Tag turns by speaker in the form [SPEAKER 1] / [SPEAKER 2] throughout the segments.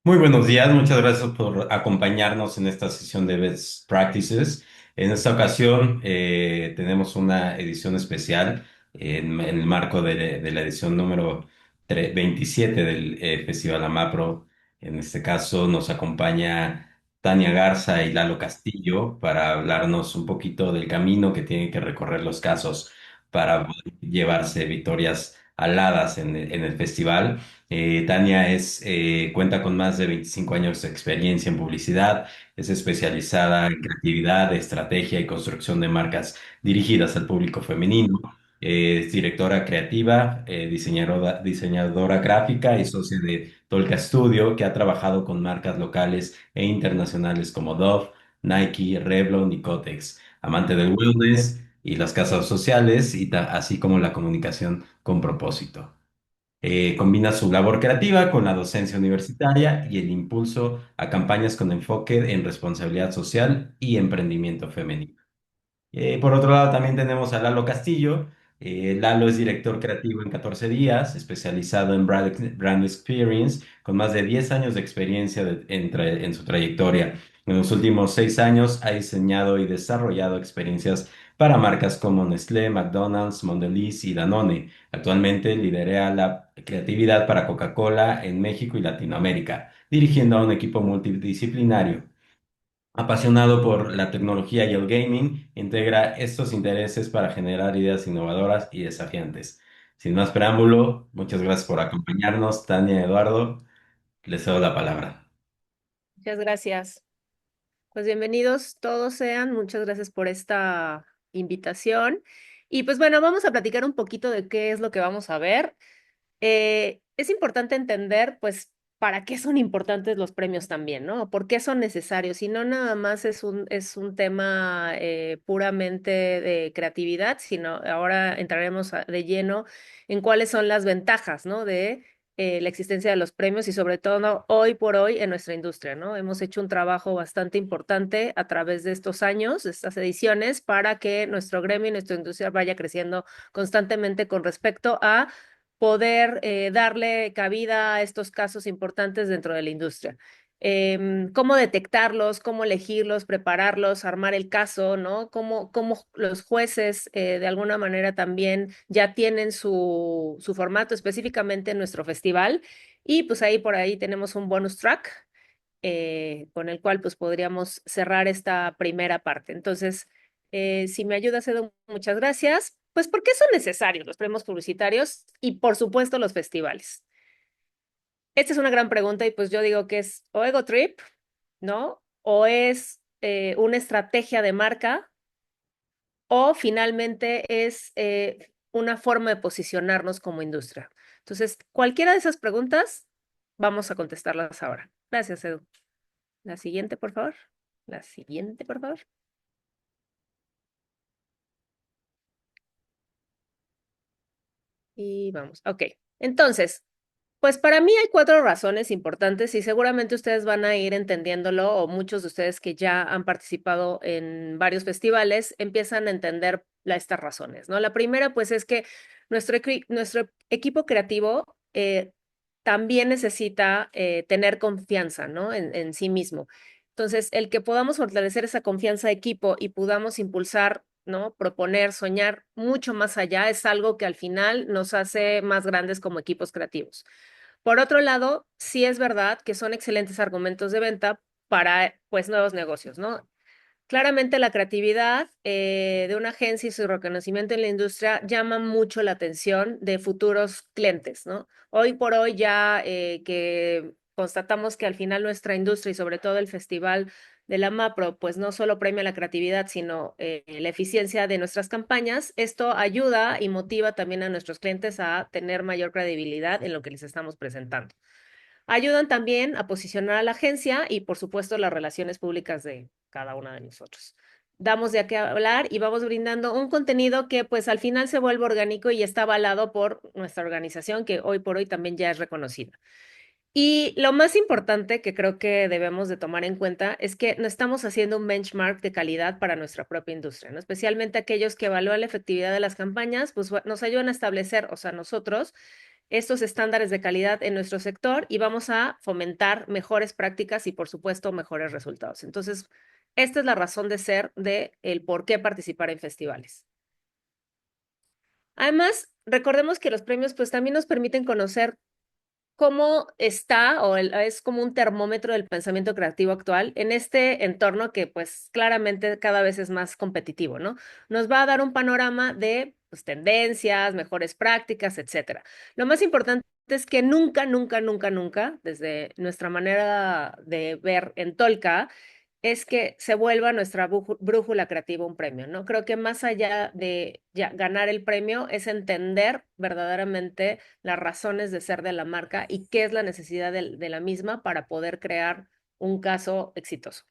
[SPEAKER 1] Muy buenos días, muchas gracias por acompañarnos en esta sesión de Best Practices. En esta ocasión tenemos una edición especial en el marco de la edición número 27 del Festival AMAPRO. En este caso nos acompaña Tania Garza y Lalo Castillo para hablarnos un poquito del camino que tienen que recorrer los casos para poder llevarse victorias aladas en el festival. Tania cuenta con más de 25 años de experiencia en publicidad, es especializada en creatividad, estrategia y construcción de marcas dirigidas al público femenino. Es directora creativa, diseñadora gráfica y socia de Tolka Studio, que ha trabajado con marcas locales e internacionales como Dove, Nike, Revlon y Kotex. Amante del wellness y las casas sociales, así como la comunicación con propósito. Combina su labor creativa con la docencia universitaria y el impulso a campañas con enfoque en responsabilidad social y emprendimiento femenino. Por otro lado, también tenemos a Lalo Castillo. Lalo es director creativo en 14 días, especializado en brand experience, con más de 10 años de experiencia en su trayectoria. En los últimos 6 años ha diseñado y desarrollado experiencias para marcas como Nestlé, McDonald's, Mondelez y Danone. Actualmente lidera la creatividad para Coca-Cola en México y Latinoamérica, dirigiendo a un equipo multidisciplinario. Apasionado por la tecnología y el gaming, integra estos intereses para generar ideas innovadoras y desafiantes. Sin más preámbulo, muchas gracias por acompañarnos, Tania y Eduardo. Les cedo la palabra.
[SPEAKER 2] Muchas gracias. Pues bienvenidos todos sean. Muchas gracias por esta invitación. Y pues bueno, vamos a platicar un poquito de qué es lo que vamos a ver. Es importante entender, pues, para qué son importantes los premios también, ¿no? ¿Por qué son necesarios? Y no nada más es un tema puramente de creatividad, sino ahora entraremos de lleno en cuáles son las ventajas, ¿no? De la existencia de los premios y sobre todo hoy por hoy en nuestra industria, ¿no? Hemos hecho un trabajo bastante importante a través de estos años, de estas ediciones, para que nuestro gremio y nuestra industria vaya creciendo constantemente con respecto a poder darle cabida a estos casos importantes dentro de la industria. Cómo detectarlos, cómo elegirlos, prepararlos, armar el caso, ¿no? Cómo los jueces de alguna manera también ya tienen su formato específicamente en nuestro festival. Y pues ahí por ahí tenemos un bonus track con el cual pues podríamos cerrar esta primera parte. Entonces, si me ayudas, Edu, muchas gracias. Pues, ¿por qué son necesarios los premios publicitarios y, por supuesto, los festivales? Esta es una gran pregunta y pues yo digo que es o ego trip, ¿no? O es una estrategia de marca o finalmente es una forma de posicionarnos como industria. Entonces, cualquiera de esas preguntas, vamos a contestarlas ahora. Gracias, Edu. La siguiente, por favor. La siguiente, por favor. Y vamos. Ok. Entonces, pues para mí hay cuatro razones importantes y seguramente ustedes van a ir entendiéndolo o muchos de ustedes que ya han participado en varios festivales empiezan a entender estas razones, ¿no? La primera, pues es que nuestro equipo creativo también necesita tener confianza, ¿no? En sí mismo. Entonces, el que podamos fortalecer esa confianza de equipo y podamos impulsar, ¿no? Proponer, soñar mucho más allá es algo que al final nos hace más grandes como equipos creativos. Por otro lado, sí es verdad que son excelentes argumentos de venta para, pues, nuevos negocios, ¿no? Claramente la creatividad de una agencia y su reconocimiento en la industria llama mucho la atención de futuros clientes, ¿no? Hoy por hoy ya que constatamos que al final nuestra industria y sobre todo el festival de la MAPRO, pues no solo premia la creatividad, sino la eficiencia de nuestras campañas, esto ayuda y motiva también a nuestros clientes a tener mayor credibilidad en lo que les estamos presentando. Ayudan también a posicionar a la agencia y, por supuesto, las relaciones públicas de cada una de nosotros. Damos de qué hablar y vamos brindando un contenido que pues al final se vuelve orgánico y está avalado por nuestra organización que hoy por hoy también ya es reconocida. Y lo más importante que creo que debemos de tomar en cuenta es que no estamos haciendo un benchmark de calidad para nuestra propia industria, ¿no? Especialmente aquellos que evalúan la efectividad de las campañas, pues nos ayudan a establecer, o sea, nosotros estos estándares de calidad en nuestro sector y vamos a fomentar mejores prácticas y, por supuesto, mejores resultados. Entonces, esta es la razón de ser de el por qué participar en festivales. Además, recordemos que los premios pues también nos permiten conocer cómo está es como un termómetro del pensamiento creativo actual en este entorno que pues claramente cada vez es más competitivo, ¿no? Nos va a dar un panorama de pues, tendencias, mejores prácticas, etcétera. Lo más importante es que nunca, nunca, nunca, nunca, desde nuestra manera de ver en Tolka, es que se vuelva nuestra brújula creativa un premio, ¿no? Creo que más allá de ya ganar el premio es entender verdaderamente las razones de ser de la marca y qué es la necesidad de la misma para poder crear un caso exitoso.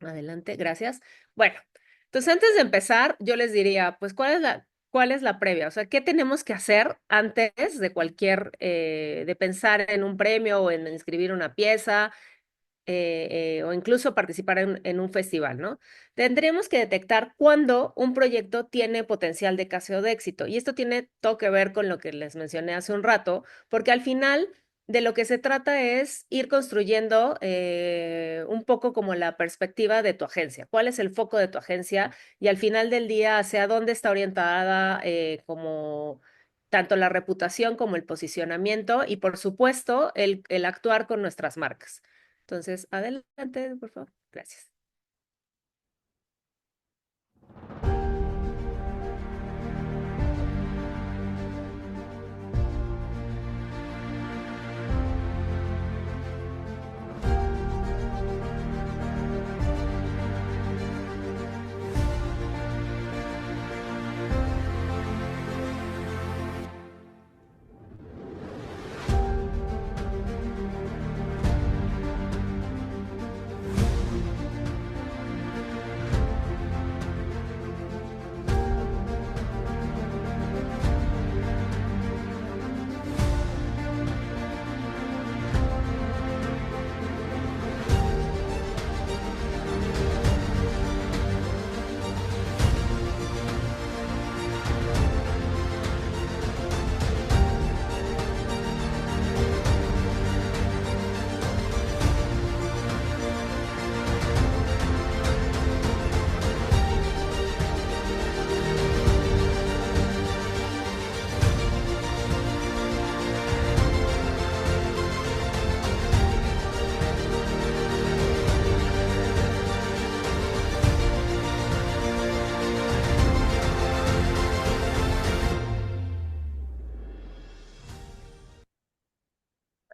[SPEAKER 2] Adelante, gracias. Bueno, entonces antes de empezar, yo les diría, pues, cuál es la previa? O sea, ¿qué tenemos que hacer antes de de pensar en un premio o en inscribir una pieza? O incluso participar en un festival, ¿no? Tendremos que detectar cuándo un proyecto tiene potencial de caso de éxito. Y esto tiene todo que ver con lo que les mencioné hace un rato, porque al final de lo que se trata es ir construyendo un poco como la perspectiva de tu agencia. ¿Cuál es el foco de tu agencia? Y al final del día, hacia dónde está orientada como tanto la reputación como el posicionamiento y, por supuesto, el actuar con nuestras marcas. Entonces, adelante, por favor. Gracias.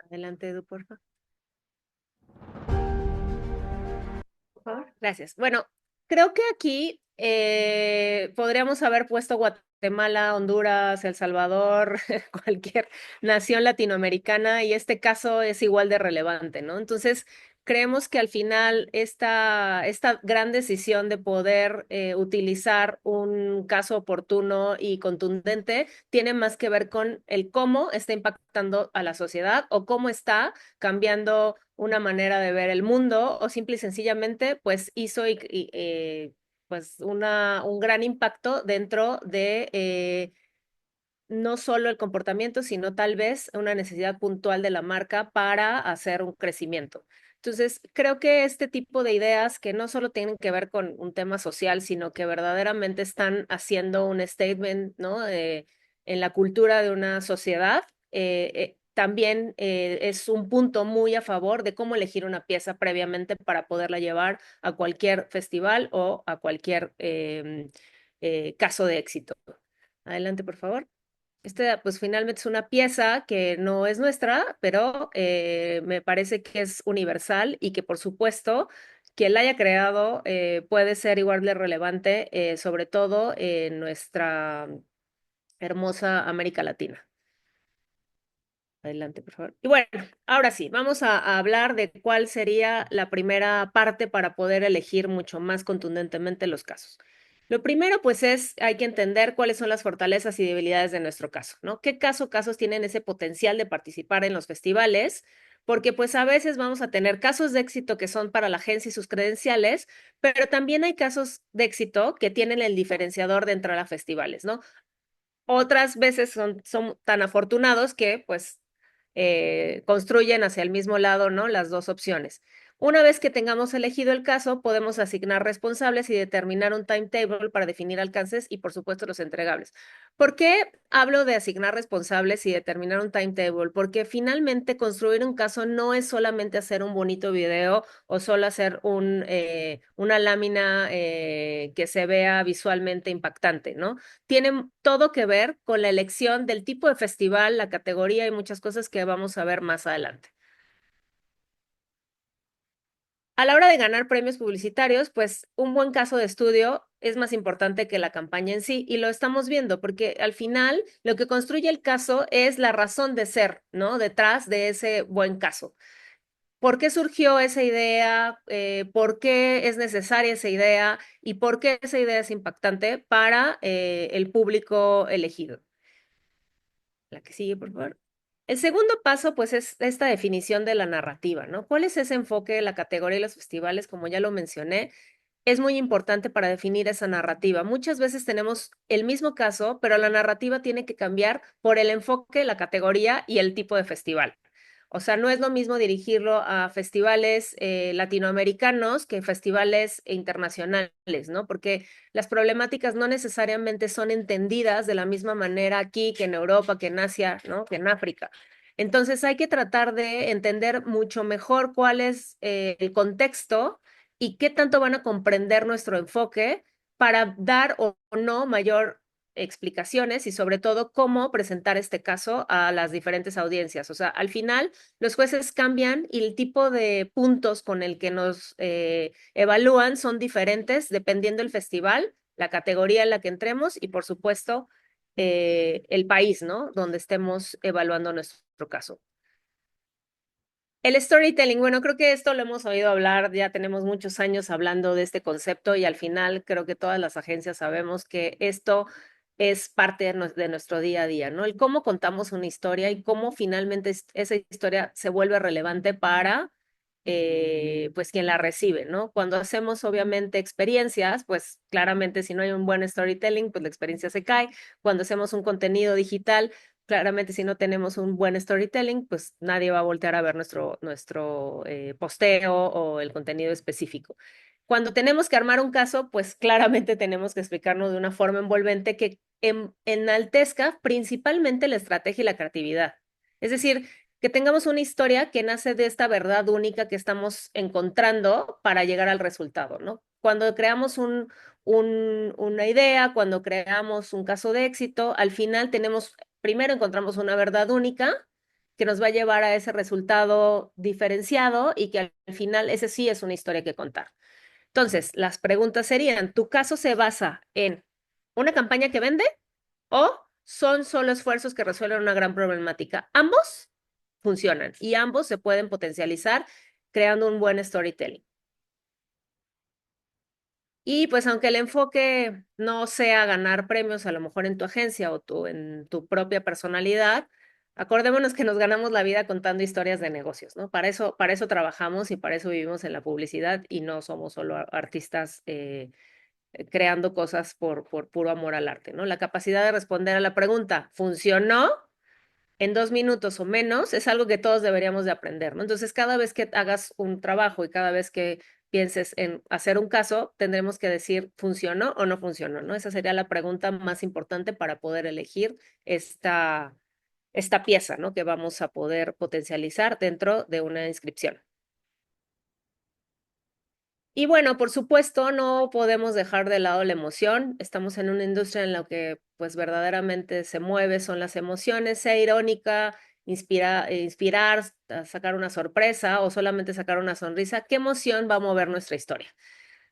[SPEAKER 2] Adelante, Edu, por favor. Por favor. Gracias. Bueno, creo que aquí podríamos haber puesto Guatemala, Honduras, El Salvador, cualquier nación latinoamericana, y este caso es igual de relevante, ¿no? Entonces, creemos que al final esta gran decisión de poder utilizar un caso oportuno y contundente tiene más que ver con el cómo está impactando a la sociedad o cómo está cambiando una manera de ver el mundo o simple y sencillamente pues hizo pues un gran impacto dentro de no solo el comportamiento, sino tal vez una necesidad puntual de la marca para hacer un crecimiento. Entonces, creo que este tipo de ideas que no solo tienen que ver con un tema social, sino que verdaderamente están haciendo un statement, ¿no? En la cultura de una sociedad, también es un punto muy a favor de cómo elegir una pieza previamente para poderla llevar a cualquier festival o a cualquier caso de éxito. Adelante, por favor. Pues finalmente es una pieza que no es nuestra, pero me parece que es universal y que por supuesto quien la haya creado puede ser igual de relevante, sobre todo en nuestra hermosa América Latina. Adelante, por favor. Y bueno, ahora sí, vamos a hablar de cuál sería la primera parte para poder elegir mucho más contundentemente los casos. Lo primero, pues hay que entender cuáles son las fortalezas y debilidades de nuestro caso, ¿no? ¿Qué casos tienen ese potencial de participar en los festivales? Porque pues a veces vamos a tener casos de éxito que son para la agencia y sus credenciales, pero también hay casos de éxito que tienen el diferenciador de entrar a festivales, ¿no? Otras veces son tan afortunados que pues construyen hacia el mismo lado, ¿no? Las dos opciones. Una vez que tengamos elegido el caso, podemos asignar responsables y determinar un timetable para definir alcances y, por supuesto, los entregables. ¿Por qué hablo de asignar responsables y determinar un timetable? Porque finalmente construir un caso no es solamente hacer un bonito video o solo hacer una lámina que se vea visualmente impactante, ¿no? Tiene todo que ver con la elección del tipo de festival, la categoría y muchas cosas que vamos a ver más adelante. A la hora de ganar premios publicitarios, pues un buen caso de estudio es más importante que la campaña en sí y lo estamos viendo porque al final lo que construye el caso es la razón de ser, ¿no? Detrás de ese buen caso. ¿Por qué surgió esa idea? ¿Por qué es necesaria esa idea? ¿Y por qué esa idea es impactante para el público elegido? La que sigue, por favor. El segundo paso, pues, es esta definición de la narrativa, ¿no? ¿Cuál es ese enfoque de la categoría y los festivales? Como ya lo mencioné, es muy importante para definir esa narrativa. Muchas veces tenemos el mismo caso, pero la narrativa tiene que cambiar por el enfoque, la categoría y el tipo de festival. O sea, no es lo mismo dirigirlo a festivales latinoamericanos que festivales internacionales, ¿no? Porque las problemáticas no necesariamente son entendidas de la misma manera aquí que en Europa, que en Asia, ¿no? Que en África. Entonces hay que tratar de entender mucho mejor cuál es el contexto y qué tanto van a comprender nuestro enfoque para dar o no mayor explicaciones y sobre todo cómo presentar este caso a las diferentes audiencias. O sea, al final los jueces cambian y el tipo de puntos con el que nos evalúan son diferentes dependiendo del festival, la categoría en la que entremos y por supuesto el país, ¿no? Donde estemos evaluando nuestro caso. El storytelling, bueno, creo que esto lo hemos oído hablar, ya tenemos muchos años hablando de este concepto y al final creo que todas las agencias sabemos que esto es parte de nuestro día a día, ¿no? El cómo contamos una historia y cómo finalmente esa historia se vuelve relevante para, pues, quien la recibe, ¿no? Cuando hacemos, obviamente, experiencias, pues, claramente, si no hay un buen storytelling, pues la experiencia se cae. Cuando hacemos un contenido digital, claramente, si no tenemos un buen storytelling, pues nadie va a voltear a ver nuestro posteo o el contenido específico. Cuando tenemos que armar un caso, pues claramente tenemos que explicarnos de una forma envolvente que enaltezca principalmente la estrategia y la creatividad. Es decir, que tengamos una historia que nace de esta verdad única que estamos encontrando para llegar al resultado, ¿no? Cuando creamos una idea, cuando creamos un caso de éxito, al final primero encontramos una verdad única que nos va a llevar a ese resultado diferenciado y que al final ese sí es una historia que contar. Entonces, las preguntas serían, ¿tu caso se basa en una campaña que vende o son solo esfuerzos que resuelven una gran problemática? Ambos funcionan y ambos se pueden potencializar creando un buen storytelling. Y pues aunque el enfoque no sea ganar premios a lo mejor en tu agencia o en tu propia personalidad, acordémonos que nos ganamos la vida contando historias de negocios, ¿no? Para eso trabajamos y para eso vivimos en la publicidad y no somos solo artistas creando cosas por puro amor al arte, ¿no? La capacidad de responder a la pregunta, ¿funcionó? En 2 minutos o menos, es algo que todos deberíamos de aprender, ¿no? Entonces, cada vez que hagas un trabajo y cada vez que pienses en hacer un caso, tendremos que decir, ¿funcionó o no funcionó, ¿no? Esa sería la pregunta más importante para poder elegir esta pieza, ¿no? Que vamos a poder potencializar dentro de una inscripción. Y bueno, por supuesto, no podemos dejar de lado la emoción. Estamos en una industria en la que pues verdaderamente se mueve, son las emociones, sea irónica, inspirar, sacar una sorpresa o solamente sacar una sonrisa. ¿Qué emoción va a mover nuestra historia?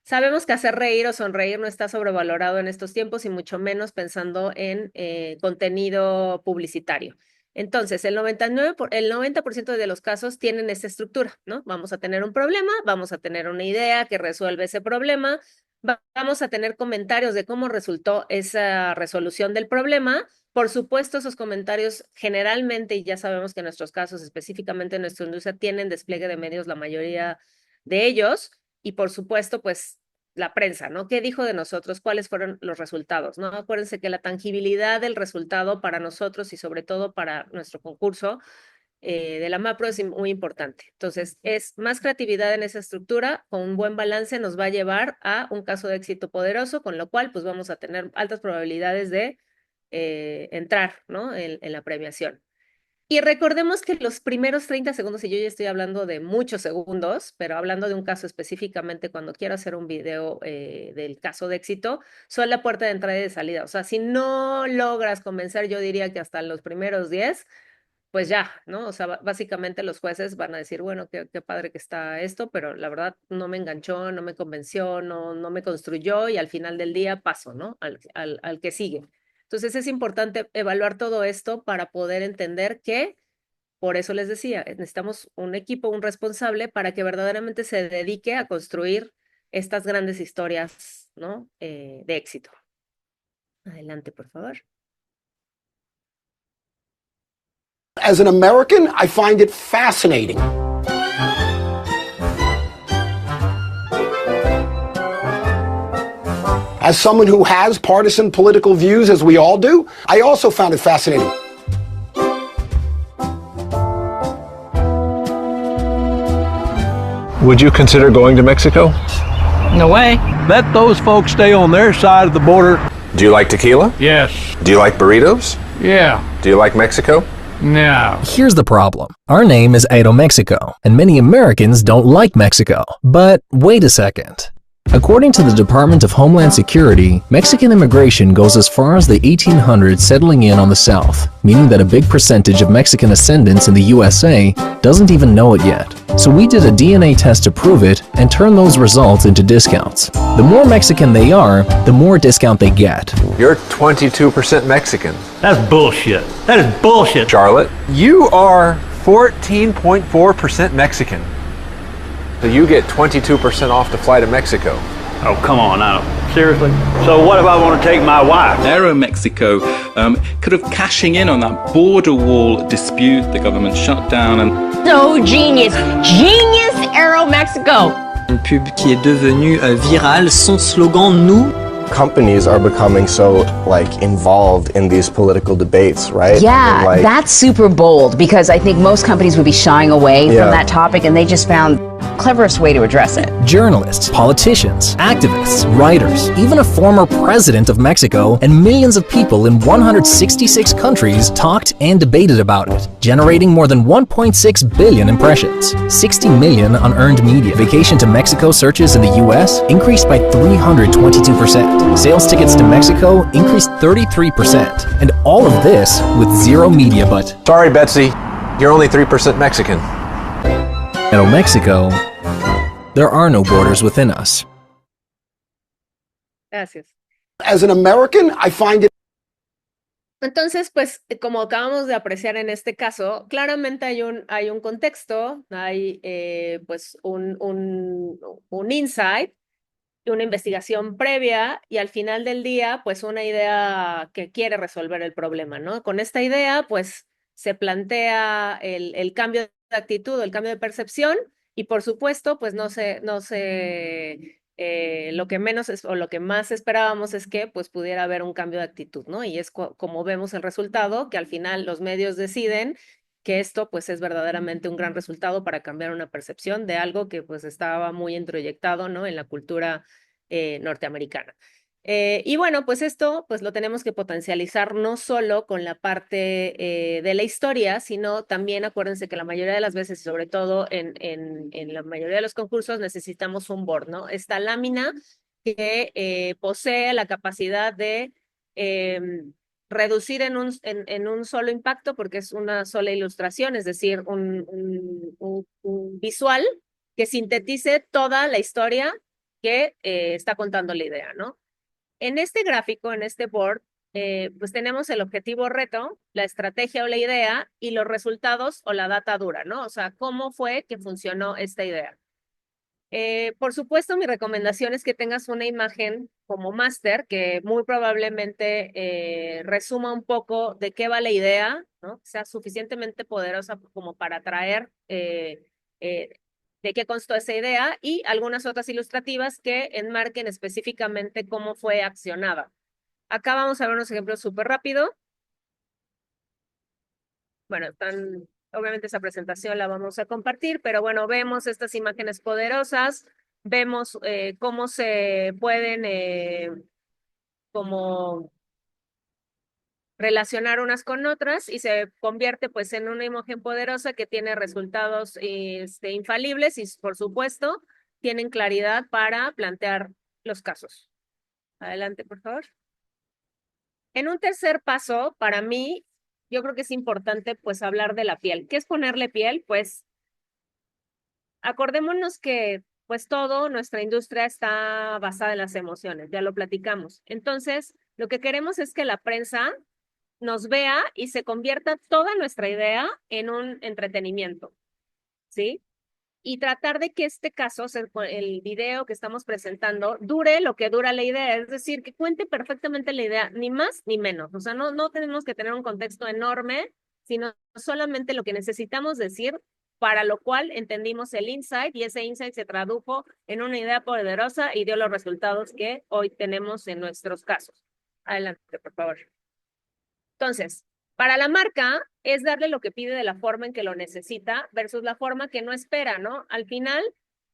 [SPEAKER 2] Sabemos que hacer reír o sonreír no está sobrevalorado en estos tiempos y mucho menos pensando en contenido publicitario. Entonces, el 90% de los casos tienen esta estructura, ¿no? Vamos a tener un problema, vamos a tener una idea que resuelve ese problema, vamos a tener comentarios de cómo resultó esa resolución del problema. Por supuesto, esos comentarios generalmente, y ya sabemos que en nuestros casos, específicamente en nuestra industria, tienen despliegue de medios la mayoría de ellos. Y por supuesto, pues la prensa, ¿no? ¿Qué dijo de nosotros? ¿Cuáles fueron los resultados? ¿No? Acuérdense que la tangibilidad del resultado para nosotros y sobre todo para nuestro concurso de la MAPRO es muy importante. Entonces, es más creatividad en esa estructura, con un buen balance nos va a llevar a un caso de éxito poderoso, con lo cual pues vamos a tener altas probabilidades de entrar, ¿no? En la premiación. Y recordemos que los primeros 30 segundos, y yo ya estoy hablando de muchos segundos, pero hablando de un caso específicamente, cuando quiero hacer un video del caso de éxito, son la puerta de entrada y de salida. O sea, si no logras convencer, yo diría que hasta los primeros 10 pues ya, ¿no? O sea, básicamente los jueces van a decir, bueno, qué padre que está esto, pero la verdad no me enganchó, no me convenció, no me construyó y al final del día paso, ¿no? Al que sigue. Entonces es importante evaluar todo esto para poder entender que, por eso les decía, necesitamos un equipo, un responsable para que verdaderamente se dedique a construir estas grandes historias, ¿no? De éxito. Adelante, por favor.
[SPEAKER 3] As an American, I find it fascinating. As someone who has partisan political views, as we all do, I also found it fascinating.
[SPEAKER 4] Would you consider going to Mexico?
[SPEAKER 5] No way.
[SPEAKER 6] Let those folks stay on their side of the border.
[SPEAKER 4] Do you like tequila?
[SPEAKER 6] Yes.
[SPEAKER 4] Do you like burritos?
[SPEAKER 6] Yeah.
[SPEAKER 4] Do you like Mexico?
[SPEAKER 6] No.
[SPEAKER 5] Here's the problem. Our name is Aeromexico, and many Americans don't like Mexico. But wait a second. According to the Department of Homeland Security, Mexican immigration goes as far as the 1800s settling in on the South, meaning that a big percentage of Mexican ascendants in the USA doesn't even know it yet. So we did a DNA test to prove it and turn those results into discounts. The more Mexican they are, the more discount they get.
[SPEAKER 4] You're 22% Mexican.
[SPEAKER 6] That's bullshit. That is bullshit.
[SPEAKER 4] Charlotte, you are 14.4% Mexican. So you get 22% off to fly to Mexico.
[SPEAKER 6] Oh, come on now. Seriously? So what if I want to take my wife?
[SPEAKER 7] Aeromexico could have cashing in on that border wall dispute the government shut down and
[SPEAKER 8] So genius. Genius Aeromexico.
[SPEAKER 9] Une pub qui est devenue virale, son slogan nous.
[SPEAKER 10] Companies are becoming so involved in these political debates, right?
[SPEAKER 8] Yeah, that's super bold because I think most companies would be shying away from that topic and they just found cleverest way to address it.
[SPEAKER 5] Journalists, politicians, activists, writers, even a former president of Mexico, and millions of people in 166 countries talked and debated about it, generating more than 1.6 billion impressions, 60 million on earned media. Vacation to Mexico searches in the US increased by 322%. Sales tickets to Mexico increased 33%. And all of this with zero media but.
[SPEAKER 4] Sorry, Betsy, you're only 3% Mexican.
[SPEAKER 5] Aeromexico, there are no borders within us.
[SPEAKER 2] Gracias.
[SPEAKER 3] As an American, I find it.
[SPEAKER 2] Entonces, pues, como acabamos de apreciar en este caso, claramente hay un contexto, hay pues un insight, una investigación previa y al final del día, pues una idea que quiere resolver el problema, ¿no? Con esta idea, pues se plantea el cambio de actitud, el cambio de percepción y por supuesto, pues lo que menos o lo que más esperábamos es que pues pudiera haber un cambio de actitud, ¿no? Y es como vemos el resultado, que al final los medios deciden que esto pues es verdaderamente un gran resultado para cambiar una percepción de algo que pues estaba muy introyectado, ¿no? En la cultura norteamericana. Y bueno, pues esto pues lo tenemos que potencializar no solo con la parte de la historia, sino también acuérdense que la mayoría de las veces, y sobre todo en la mayoría de los concursos, necesitamos un board, ¿no? Esta lámina que posee la capacidad de reducir en un solo impacto, porque es una sola ilustración, es decir, un visual que sintetice toda la historia que está contando la idea, ¿no? En este gráfico, en este board, pues tenemos el objetivo reto, la estrategia o la idea y los resultados o la data dura, ¿no? O sea, cómo fue que funcionó esta idea. Por supuesto, mi recomendación es que tengas una imagen como máster que muy probablemente resuma un poco de qué va la idea, ¿no? Que sea suficientemente poderosa como para atraer de qué constó esa idea y algunas otras ilustrativas que enmarquen específicamente cómo fue accionada. Acá vamos a ver unos ejemplos súper rápido. Bueno, obviamente esa presentación la vamos a compartir, pero bueno, vemos estas imágenes poderosas, vemos cómo se pueden como relacionar unas con otras y se convierte pues en una imagen poderosa que tiene resultados infalibles y por supuesto tienen claridad para plantear los casos. Adelante, por favor. En un tercer paso, para mí, yo creo que es importante pues hablar de la piel. ¿Qué es ponerle piel? Pues acordémonos que pues todo, nuestra industria está basada en las emociones, ya lo platicamos. Entonces, lo que queremos es que la prensa nos vea y se convierta toda nuestra idea en un entretenimiento, ¿sí? Y tratar de que este caso, el video que estamos presentando, dure lo que dura la idea, es decir, que cuente perfectamente la idea, ni más ni menos. O sea, no tenemos que tener un contexto enorme, sino solamente lo que necesitamos decir, para lo cual entendimos el insight y ese insight se tradujo en una idea poderosa y dio los resultados que hoy tenemos en nuestros casos. Adelante, por favor. Entonces, para la marca es darle lo que pide de la forma en que lo necesita versus la forma que no espera, ¿no? Al final,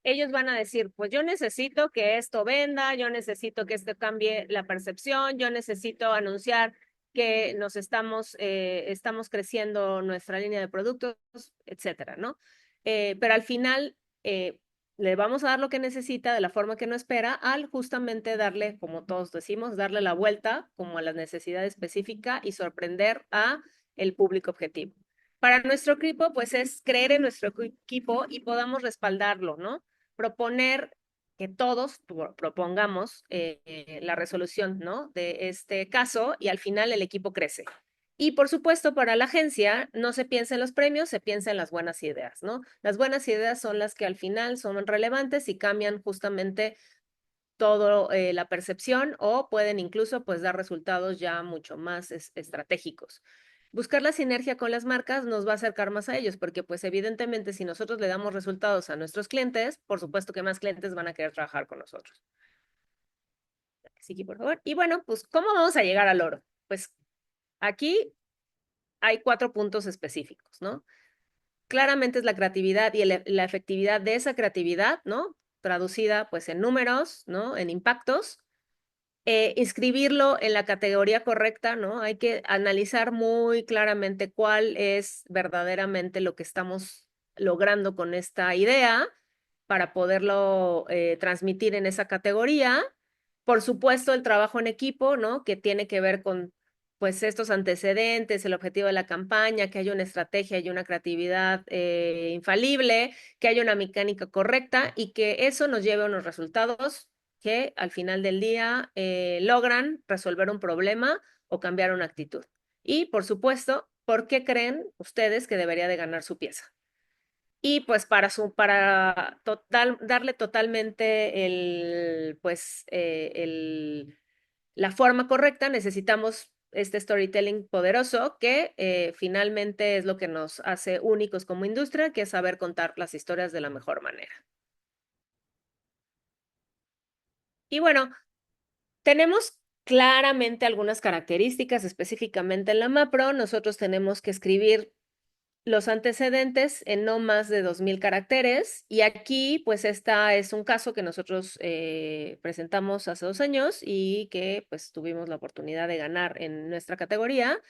[SPEAKER 2] ellos van a decir, pues yo necesito que esto venda, yo necesito que esto cambie la percepción, yo necesito anunciar que estamos creciendo nuestra línea de productos, etcétera, ¿no? Pero al final, le vamos a dar lo que necesita de la forma que no espera, al justamente darle, como todos decimos, darle la vuelta como a la necesidad específica y sorprender a el público objetivo. Para nuestro equipo, pues es creer en nuestro equipo y podamos respaldarlo, ¿no? Proponer que todos propongamos la resolución, ¿no? De este caso y al final el equipo crece. Y por supuesto, para la agencia no se piensa en los premios, se piensa en las buenas ideas, ¿no? Las buenas ideas son las que al final son relevantes y cambian justamente todo la percepción o pueden incluso pues dar resultados ya mucho más estratégicos. Buscar la sinergia con las marcas nos va a acercar más a ellos porque pues evidentemente si nosotros le damos resultados a nuestros clientes, por supuesto que más clientes van a querer trabajar con nosotros. Sí, por favor. Y bueno, pues ¿cómo vamos a llegar al oro? Pues aquí hay 4 puntos específicos, ¿no? Claramente es la creatividad y la efectividad de esa creatividad, ¿no? Traducida pues en números, ¿no? En impactos. Inscribirlo en la categoría correcta, ¿no? Hay que analizar muy claramente cuál es verdaderamente lo que estamos logrando con esta idea para poderlo transmitir en esa categoría. Por supuesto, el trabajo en equipo, ¿no? Que tiene que ver con pues estos antecedentes, el objetivo de la campaña, que haya una estrategia y una creatividad infalible, que haya una mecánica correcta y que eso nos lleve a unos resultados que al final del día logran resolver un problema o cambiar una actitud. Y por supuesto, ¿por qué creen ustedes que debería de ganar su pieza? Y pues darle totalmente la forma correcta, necesitamos este storytelling poderoso que finalmente es lo que nos hace únicos como industria, que es saber contar las historias de la mejor manera. Y bueno, tenemos claramente algunas características, específicamente en la Mapro, nosotros tenemos que escribir los antecedentes en no más de 2,000 caracteres y aquí pues esta es un caso que nosotros presentamos hace 2 años y que pues tuvimos la oportunidad de ganar en nuestra categoría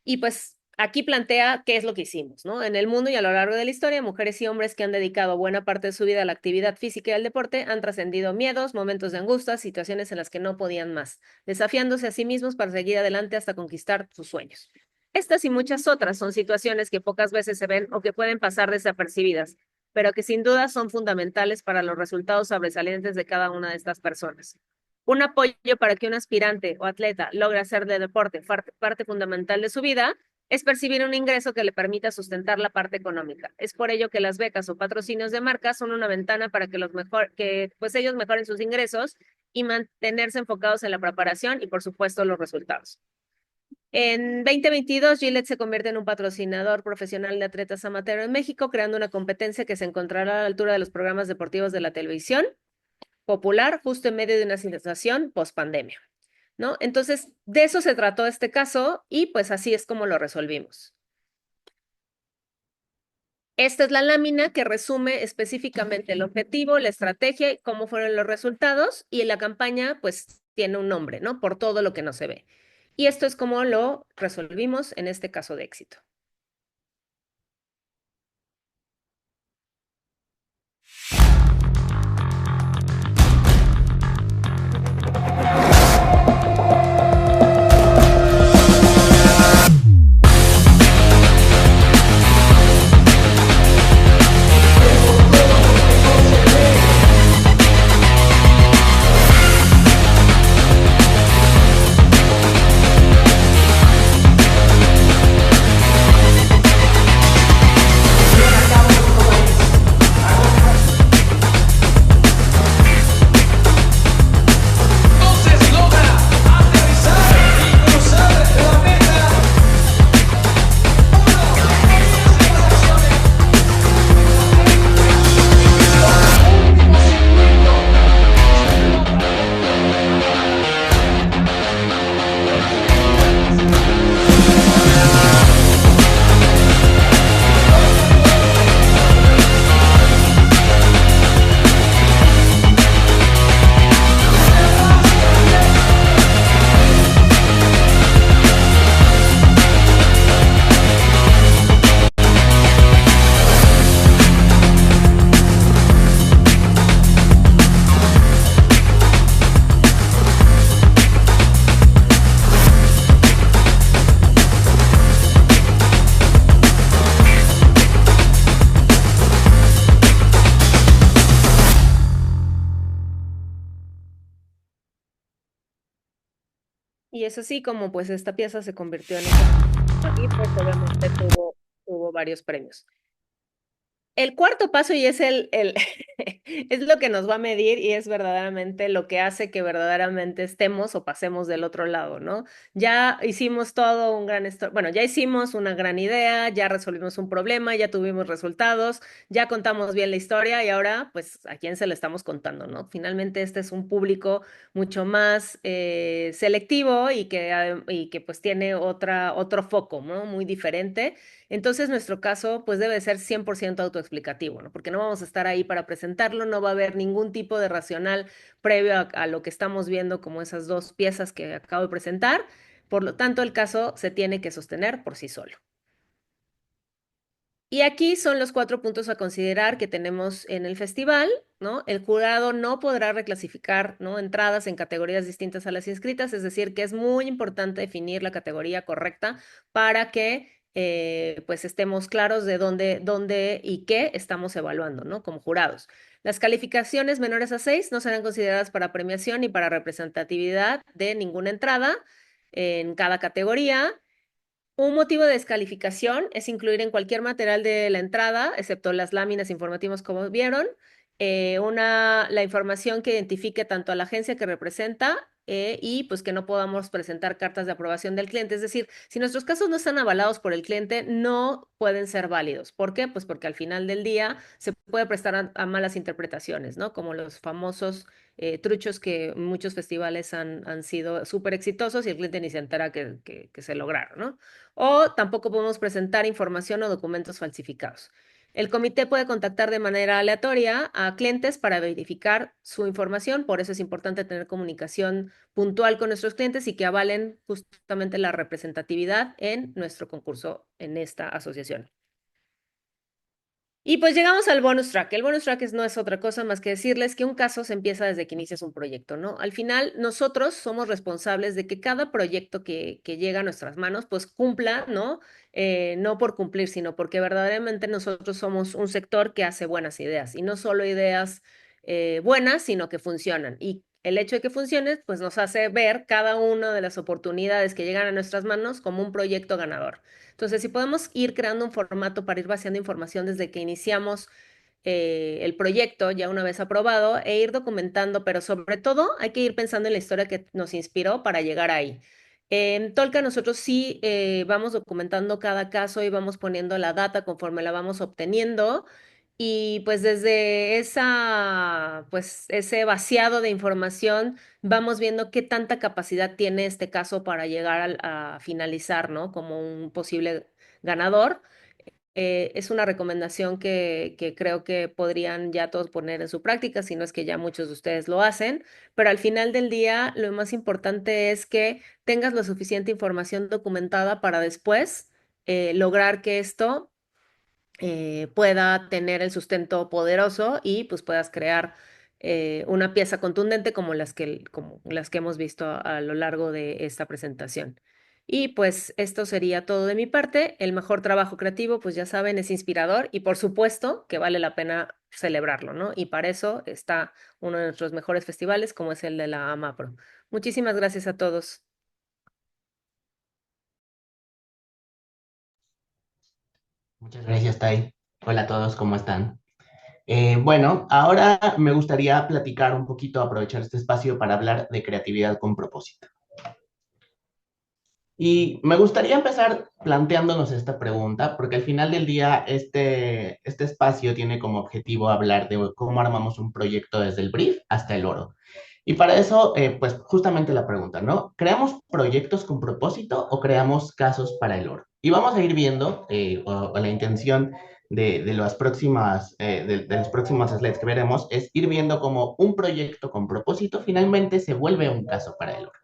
[SPEAKER 2] y pues aquí plantea qué es lo que hicimos, ¿no? En el mundo y a lo largo de la historia, mujeres y hombres que han dedicado buena parte de su vida a la actividad física y al deporte han trascendido miedos, momentos de angustia, situaciones en las que no podían más, desafiándose a sí mismos para seguir adelante hasta conquistar sus sueños. Estas y muchas otras son situaciones que pocas veces se ven o que pueden pasar desapercibidas, pero que sin duda son fundamentales para los resultados sobresalientes de cada una de estas personas. Un apoyo para que un aspirante o atleta logre hacer de deporte parte fundamental de su vida es percibir un ingreso que le permita sustentar la parte económica. Es por ello que las becas o patrocinios de marcas son una ventana para que pues ellos mejoren sus ingresos y mantenerse enfocados en la preparación y por supuesto los resultados. En 2022, Gillette se convierte en un patrocinador profesional de atletas amateur en México, creando una competencia que se encontrará a la altura de los programas deportivos de la televisión popular, justo en medio de una situación post-pandemia, ¿no? Entonces, de eso se trató este caso y pues así es como lo resolvimos. Esta es la lámina que resume específicamente el objetivo, la estrategia y cómo fueron los resultados, y la campaña pues tiene un nombre, ¿no? Por todo lo que no se ve. Y esto es como lo resolvimos en este caso de éxito. Y es así como pues esta pieza se convirtió en y pues obviamente tuvo varios premios. El cuarto paso, y es es lo que nos va a medir y es verdaderamente lo que hace que verdaderamente estemos o pasemos del otro lado, ¿no? Ya hicimos todo un bueno, ya hicimos una gran idea, ya resolvimos un problema, ya tuvimos resultados, ya contamos bien la historia y ahora, pues, ¿a quién se le estamos contando, no? Finalmente este es un público mucho más selectivo y que pues tiene otro foco, ¿no? Muy diferente. Entonces, nuestro caso, pues debe ser 100% autoexplicativo, ¿no? Porque no vamos a estar ahí para presentarlo, no va a haber ningún tipo de racional previo a lo que estamos viendo como esas dos piezas que acabo de presentar. Por lo tanto, el caso se tiene que sostener por sí solo. Y aquí son los 4 puntos a considerar que tenemos en el festival, ¿no? El jurado no podrá reclasificar, ¿no?, entradas en categorías distintas a las inscritas, es decir, que es muy importante definir la categoría correcta para que pues estemos claros de dónde y qué estamos evaluando, ¿no?, como jurados. Las calificaciones menores a 6 no serán consideradas para premiación ni para representatividad de ninguna entrada en cada categoría. Un motivo de descalificación es incluir en cualquier material de la entrada, excepto las láminas informativas como vieron, la información que identifique tanto a la agencia que representa y pues que no podamos presentar cartas de aprobación del cliente. Es decir, si nuestros casos no están avalados por el cliente, no pueden ser válidos. ¿Por qué? Pues porque al final del día se puede prestar a malas interpretaciones, ¿no? Como los famosos truchos que muchos festivales han sido súper exitosos y el cliente ni se entera que se lograron, ¿no? O tampoco podemos presentar información o documentos falsificados. El comité puede contactar de manera aleatoria a clientes para verificar su información, por eso es importante tener comunicación puntual con nuestros clientes y que avalen justamente la representatividad en nuestro concurso, en esta asociación. Y pues llegamos al bonus track. El bonus track no es otra cosa más que decirles que un caso se empieza desde que inicias un proyecto, ¿no? Al final, nosotros somos responsables de que cada proyecto que llega a nuestras manos, pues cumpla, ¿no? No por cumplir, sino porque verdaderamente nosotros somos un sector que hace buenas ideas y no solo ideas buenas, sino que funcionan. Y el hecho de que funcione, pues nos hace ver cada una de las oportunidades que llegan a nuestras manos como un proyecto ganador. Entonces, si podemos ir creando un formato para ir vaciando información desde que iniciamos el proyecto, ya una vez aprobado, e ir documentando, pero sobre todo hay que ir pensando en la historia que nos inspiró para llegar ahí. En Tolka nosotros sí vamos documentando cada caso y vamos poniendo la data conforme la vamos obteniendo. Y pues desde pues ese vaciado de información vamos viendo qué tanta capacidad tiene este caso para llegar a finalizar, ¿no? Como un posible ganador. Es una recomendación que creo que podrían ya todos poner en su práctica, si no es que ya muchos de ustedes lo hacen, pero al final del día lo más importante es que tengas la suficiente información documentada para después lograr que esto pueda tener el sustento poderoso y pues puedas crear una pieza contundente como las que hemos visto a lo largo de esta presentación. Y pues esto sería todo de mi parte. El mejor trabajo creativo, pues ya saben, es inspirador y por supuesto que vale la pena celebrarlo, ¿no? Y para eso está uno de nuestros mejores festivales, como es el de la AMAPRO. Muchísimas gracias a todos.
[SPEAKER 11] Muchas gracias, Tai. Hola a todos, ¿cómo están? Bueno, ahora me gustaría platicar un poquito, aprovechar este espacio para hablar de creatividad con propósito. Y me gustaría empezar planteándonos esta pregunta, porque al final del día este espacio tiene como objetivo hablar de cómo armamos un proyecto desde el brief hasta el oro. Y para eso, pues justamente la pregunta, ¿no? ¿Creamos proyectos con propósito o creamos casos para el oro? Y vamos a ir viendo, o la intención de los próximos slides que veremos, es ir viendo cómo un proyecto con propósito finalmente se vuelve un caso para el oro.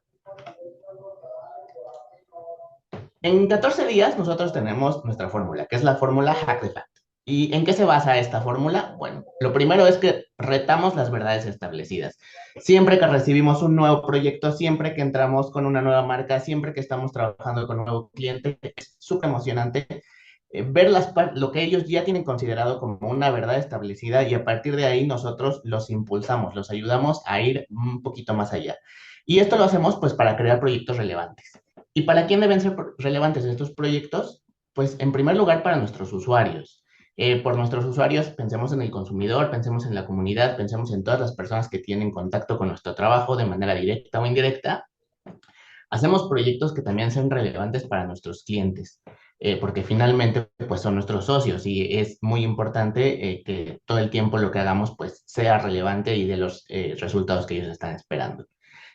[SPEAKER 11] En 14 días nosotros tenemos nuestra fórmula, que es la fórmula Hack the Fact. ¿Y en qué se basa esta fórmula? Bueno, lo primero es que retamos las verdades establecidas. Siempre que recibimos un nuevo proyecto, siempre que entramos con una nueva marca, siempre que estamos trabajando con un nuevo cliente, es súper emocionante ver lo que ellos ya tienen considerado como una verdad establecida y a partir de ahí nosotros los impulsamos, los ayudamos a ir un poquito más allá. Y esto lo hacemos pues para crear proyectos relevantes. ¿Y para quién deben ser relevantes estos proyectos? Pues en primer lugar para nuestros usuarios. Por nuestros usuarios pensemos en el consumidor, pensemos en la comunidad, pensemos en todas las personas que tienen contacto con nuestro trabajo de manera directa o indirecta. Hacemos proyectos que también sean relevantes para nuestros clientes, porque finalmente pues son nuestros socios y es muy importante que todo el tiempo lo que hagamos pues sea relevante y de los resultados que ellos están esperando.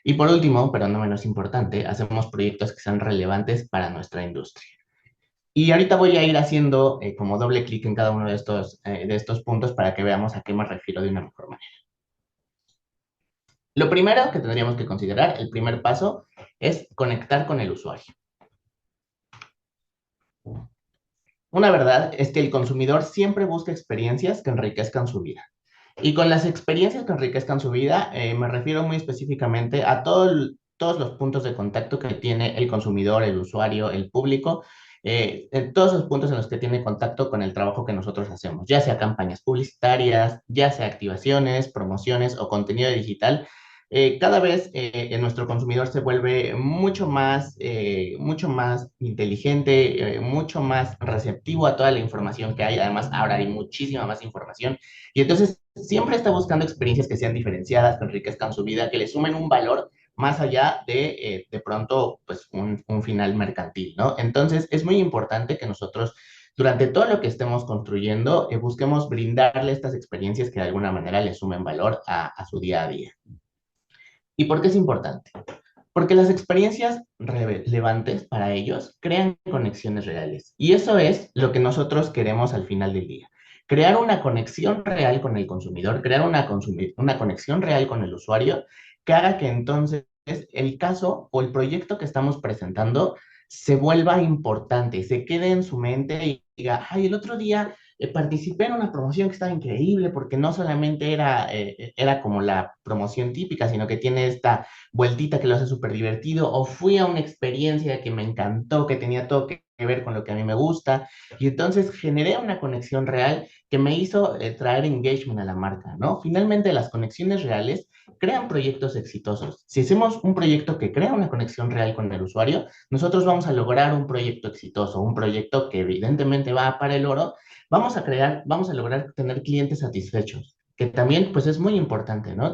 [SPEAKER 11] Y por último, pero no menos importante, hacemos proyectos que sean relevantes para nuestra industria. Y ahorita voy a ir haciendo como doble clic en cada uno de estos puntos para que veamos a qué me refiero de una mejor manera. Lo primero que tendríamos que considerar, el primer paso, es conectar con el usuario. Una verdad es que el consumidor siempre busca experiencias que enriquezcan su vida. Y con las experiencias que enriquezcan su vida, me refiero muy específicamente a todos los puntos de contacto que tiene el consumidor, el usuario, el público, en todos los puntos en los que tiene contacto con el trabajo que nosotros hacemos, ya sea campañas publicitarias, ya sea activaciones, promociones o contenido digital. Cada vez nuestro consumidor se vuelve mucho más inteligente, mucho más receptivo a toda la información que hay. Además, ahora hay muchísima más información. Y entonces siempre está buscando experiencias que sean diferenciadas, que enriquezcan su vida, que le sumen un valor más allá de pronto, pues, un final mercantil, ¿no? Entonces, es muy importante que nosotros, durante todo lo que estemos construyendo, busquemos brindarle estas experiencias que de alguna manera le sumen valor a su día a día. ¿Y por qué es importante? Porque las experiencias relevantes para ellos crean conexiones reales. Y eso es lo que nosotros queremos al final del día. Crear una conexión real con el consumidor, crear una conexión real con el usuario, que haga que entonces el caso o el proyecto que estamos presentando se vuelva importante, se quede en su mente y diga, ay, el otro día participé en una promoción que estaba increíble porque no solamente era como la promoción típica, sino que tiene esta vueltita que lo hace súper divertido, o fui a una experiencia que me encantó, que tenía todo que ver con lo que a mí me gusta, y entonces generé una conexión real que me hizo traer engagement a la marca, ¿no? Finalmente, las conexiones reales crean proyectos exitosos. Si hacemos un proyecto que crea una conexión real con el usuario, nosotros vamos a lograr un proyecto exitoso, un proyecto que evidentemente va para el oro. Vamos a lograr tener clientes satisfechos. que también pues es muy importante, ¿no?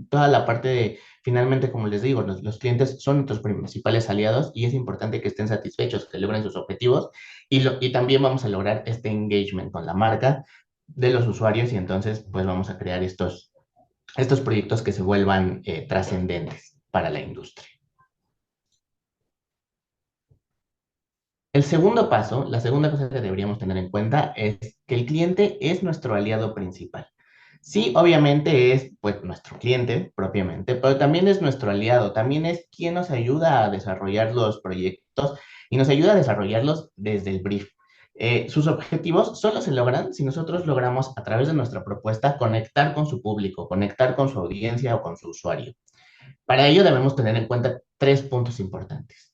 [SPEAKER 11] Toda la parte de, finalmente, como les digo, los clientes son nuestros principales aliados y es importante que estén satisfechos, que logren sus objetivos y también vamos a lograr este engagement con la marca de los usuarios y entonces pues vamos a crear estos proyectos que se vuelvan trascendentes para la industria. El segundo paso, la segunda cosa que deberíamos tener en cuenta es que el cliente es nuestro aliado principal. Sí, obviamente es pues nuestro cliente propiamente, pero también es nuestro aliado, también es quien nos ayuda a desarrollar los proyectos y nos ayuda a desarrollarlos desde el brief. Sus objetivos solo se logran si nosotros logramos a través de nuestra propuesta conectar con su público, conectar con su audiencia o con su usuario. Para ello debemos tener en cuenta 3 puntos importantes.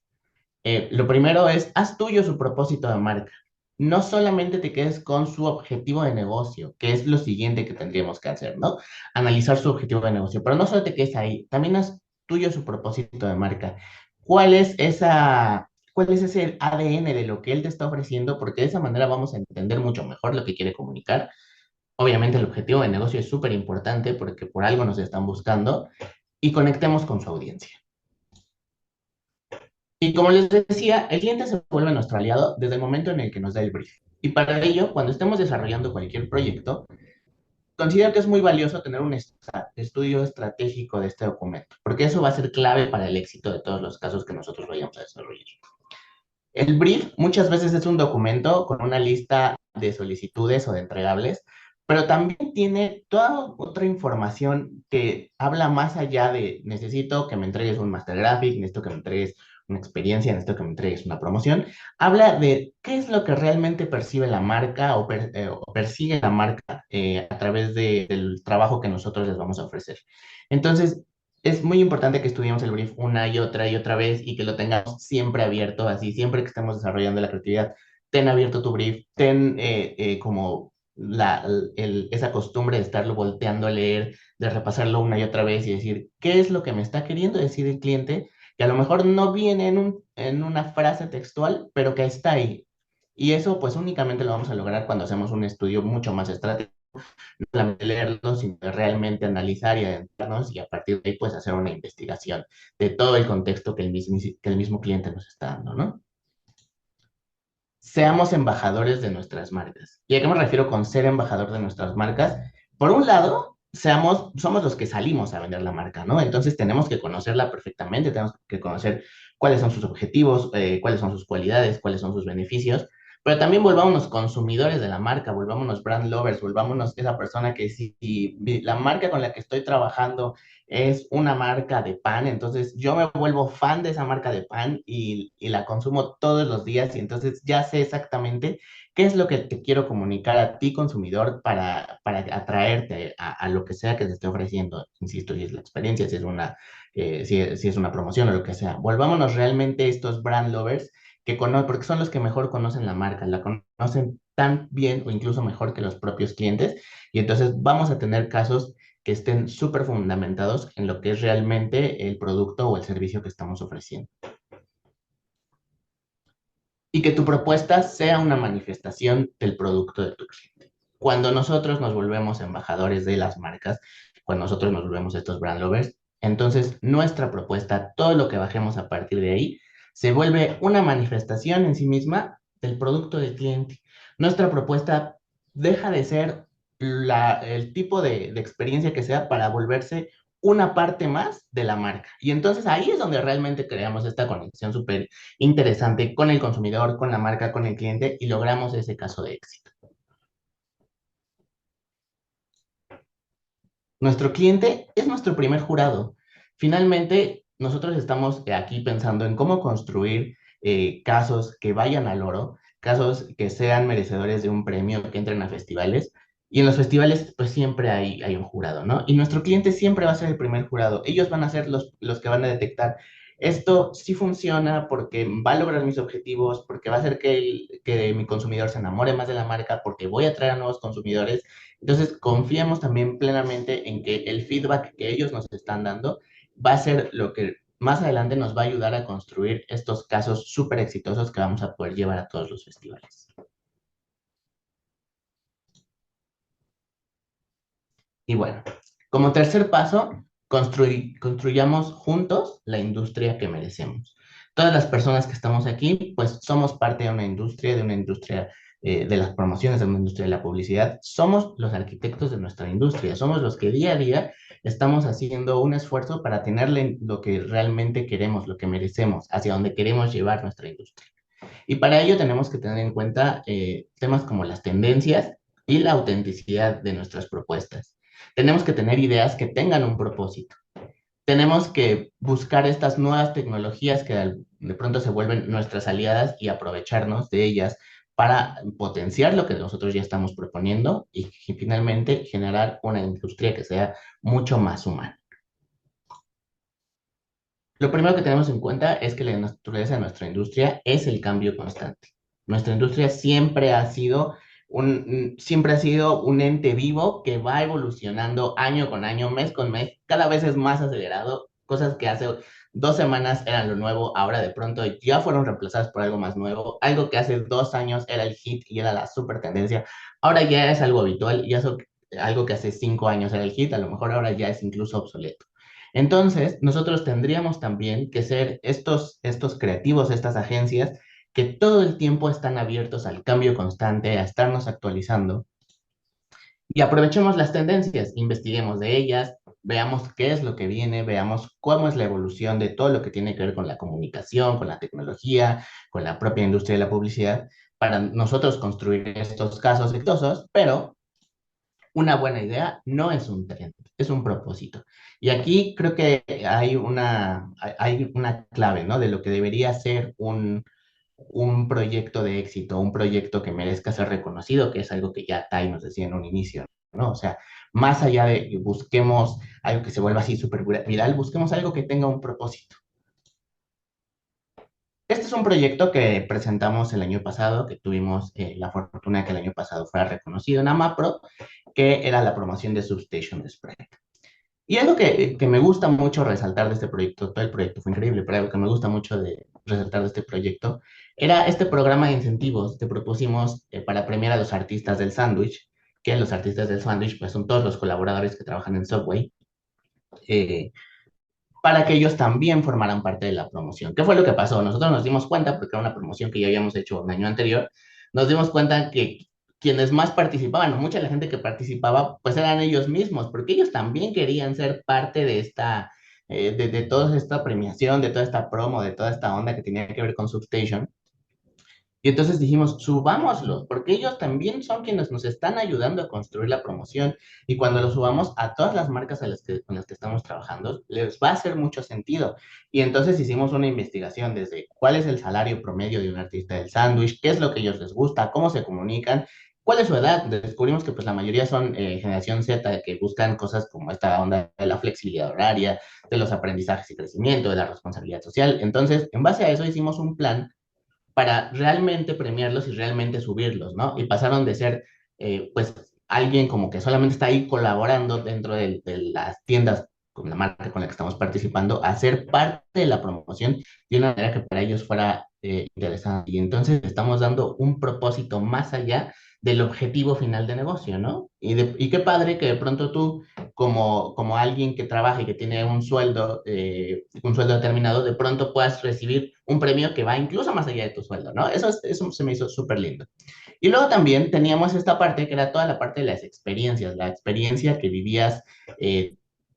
[SPEAKER 11] Lo primero es, haz tuyo su propósito de marca. No solamente te quedes con su objetivo de negocio, que es lo siguiente que tendríamos que hacer, ¿no? Analizar su objetivo de negocio, pero no solo te quedes ahí, también haz tuyo su propósito de marca. ¿Cuál es ese ADN de lo que él te está ofreciendo? Porque de esa manera vamos a entender mucho mejor lo que quiere comunicar. Obviamente el objetivo de negocio es súper importante porque por algo nos están buscando y conectemos con su audiencia. Y como les decía, el cliente se vuelve nuestro aliado desde el momento en el que nos da el brief. Y para ello, cuando estemos desarrollando cualquier proyecto, considero que es muy valioso tener un estudio estratégico de este documento, porque eso va a ser clave para el éxito de todos los casos que nosotros vayamos a desarrollar. El brief muchas veces es un documento con una lista de solicitudes o de entregables, pero también tiene toda otra información que habla más allá de necesito que me entregues un master graphic, necesito que me entregues una experiencia, necesito que me entregues una promoción. Habla de qué es lo que realmente percibe la marca o persigue la marca a través del trabajo que nosotros les vamos a ofrecer. Entonces, es muy importante que estudiemos el brief una y otra vez y que lo tengamos siempre abierto, así siempre que estemos desarrollando la creatividad, ten abierto tu brief, ten como esa costumbre de estarlo volteando a leer, de repasarlo una y otra vez y decir, ¿qué es lo que me está queriendo decir el cliente? Que a lo mejor no viene en una frase textual, pero que está ahí. Y eso pues únicamente lo vamos a lograr cuando hacemos un estudio mucho más estratégico, no solamente leerlo, sino realmente analizar y adentrarnos y a partir de ahí pues hacer una investigación de todo el contexto que el mismo cliente nos está dando, ¿no? Seamos embajadores de nuestras marcas. ¿Y a qué me refiero con ser embajador de nuestras marcas? Por un lado, somos los que salimos a vender la marca, ¿no? Entonces tenemos que conocerla perfectamente, tenemos que conocer cuáles son sus objetivos, cuáles son sus cualidades, cuáles son sus beneficios, pero también volvámonos consumidores de la marca, volvámonos brand lovers, volvámonos esa persona que si la marca con la que estoy trabajando es una marca de pan, entonces yo me vuelvo fan de esa marca de pan y la consumo todos los días y entonces ya sé exactamente qué es lo que te quiero comunicar a ti, consumidor, para atraerte a lo que sea que te esté ofreciendo. Insisto, si es la experiencia, si es una promoción o lo que sea. Volvámonos realmente estos brand lovers porque son los que mejor conocen la marca, la conocen tan bien o incluso mejor que los propios clientes y entonces vamos a tener casos que estén súper fundamentados en lo que es realmente el producto o el servicio que estamos ofreciendo. Y que tu propuesta sea una manifestación del producto de tu cliente. Cuando nosotros nos volvemos embajadores de las marcas, cuando nosotros nos volvemos estos brand lovers, entonces nuestra propuesta, todo lo que bajemos a partir de ahí, se vuelve una manifestación en sí misma del producto del cliente. Nuestra propuesta deja de ser el tipo de experiencia que sea para volverse una parte más de la marca. Y entonces ahí es donde realmente creamos esta conexión súper interesante con el consumidor, con la marca, con el cliente y logramos ese caso de éxito. Nuestro cliente es nuestro primer jurado. Finalmente, nosotros estamos aquí pensando en cómo construir casos que vayan al oro, casos que sean merecedores de un premio, que entren a festivales. Y en los festivales, pues siempre hay un jurado, ¿no? Y nuestro cliente siempre va a ser el primer jurado. Ellos van a ser los que van a detectar. Esto sí funciona porque va a lograr mis objetivos, porque va a hacer que mi consumidor se enamore más de la marca, porque voy a atraer a nuevos consumidores. Entonces, confiamos también plenamente en que el feedback que ellos nos están dando va a ser lo que más adelante nos va a ayudar a construir estos casos súper exitosos que vamos a poder llevar a todos los festivales. Y bueno, como tercer paso, construyamos juntos la industria que merecemos. Todas las personas que estamos aquí, pues somos parte de una industria de las promociones, de una industria de la publicidad. Somos los arquitectos de nuestra industria, somos los que día a día estamos haciendo un esfuerzo para tenerle lo que realmente queremos, lo que merecemos, hacia donde queremos llevar nuestra industria. Y para ello tenemos que tener en cuenta temas como las tendencias y la autenticidad de nuestras propuestas. Tenemos que tener ideas que tengan un propósito. Tenemos que buscar estas nuevas tecnologías que de pronto se vuelven nuestras aliadas y aprovecharnos de ellas para potenciar lo que nosotros ya estamos proponiendo y finalmente generar una industria que sea mucho más humana. Lo primero que tenemos en cuenta es que la naturaleza de nuestra industria es el cambio constante. Nuestra industria siempre ha sido un ente vivo que va evolucionando año con año, mes con mes, cada vez es más acelerado. Cosas que hace 2 semanas eran lo nuevo, ahora de pronto ya fueron reemplazadas por algo más nuevo. Algo que hace 2 años era el hit y era la super tendencia, ahora ya es algo habitual, y eso, algo que hace 5 años era el hit, a lo mejor ahora ya es incluso obsoleto. Entonces, nosotros tendríamos también que ser estos creativos, estas agencias que todo el tiempo están abiertos al cambio constante, a estarnos actualizando. Y aprovechemos las tendencias, investiguemos de ellas, veamos qué es lo que viene, veamos cómo es la evolución de todo lo que tiene que ver con la comunicación, con la tecnología, con la propia industria de la publicidad, para nosotros construir estos casos exitosos, pero una buena idea no es un trend, es un propósito. Y aquí creo que hay una clave, ¿no? De lo que debería ser un proyecto de éxito, un proyecto que merezca ser reconocido, que es algo que ya Tai nos decía en un inicio, ¿no? O sea, más allá de que busquemos algo que se vuelva así súper viral, busquemos algo que tenga un propósito. Este es un proyecto que presentamos el año pasado, que tuvimos la fortuna de que el año pasado fuera reconocido en AMAPRO, que era la promoción de Substation de Sprite. Y algo que me gusta mucho resaltar de este proyecto, todo el proyecto fue increíble, pero algo que me gusta mucho de resaltar de este proyecto era este programa de incentivos que propusimos para premiar a los artistas del sándwich, que los artistas del sándwich pues son todos los colaboradores que trabajan en Subway, para que ellos también formaran parte de la promoción. ¿Qué fue lo que pasó? Nosotros nos dimos cuenta, porque era una promoción que ya habíamos hecho un año anterior, nos dimos cuenta que quienes más participaban, o mucha de la gente que participaba, pues eran ellos mismos, porque ellos también querían ser parte de de toda esta premiación, de toda esta promo, de toda esta onda que tenía que ver con Substation. Y entonces dijimos, subámoslo, porque ellos también son quienes nos están ayudando a construir la promoción. Y cuando lo subamos a todas las marcas con las que estamos trabajando, les va a hacer mucho sentido. Y entonces hicimos una investigación desde cuál es el salario promedio de un artista del sándwich, qué es lo que a ellos les gusta, cómo se comunican, cuál es su edad. Descubrimos que pues la mayoría son generación Z, que buscan cosas como esta onda de la flexibilidad horaria, de los aprendizajes y crecimiento, de la responsabilidad social. Entonces, en base a eso hicimos un plan para realmente premiarlos y realmente subirlos, ¿no? Y pasaron de ser, pues, alguien como que solamente está ahí colaborando dentro de las tiendas con la marca con la que estamos participando, a ser parte de la promoción de una manera que para ellos fuera interesante. Y entonces estamos dando un propósito más allá del objetivo final de negocio, ¿no? Y qué padre que de pronto tú, como alguien que trabaja y que tiene un sueldo determinado, de pronto puedas recibir un premio que va incluso más allá de tu sueldo, ¿no? Eso se me hizo súper lindo. Y luego también teníamos esta parte que era toda la parte de las experiencias, la experiencia que vivías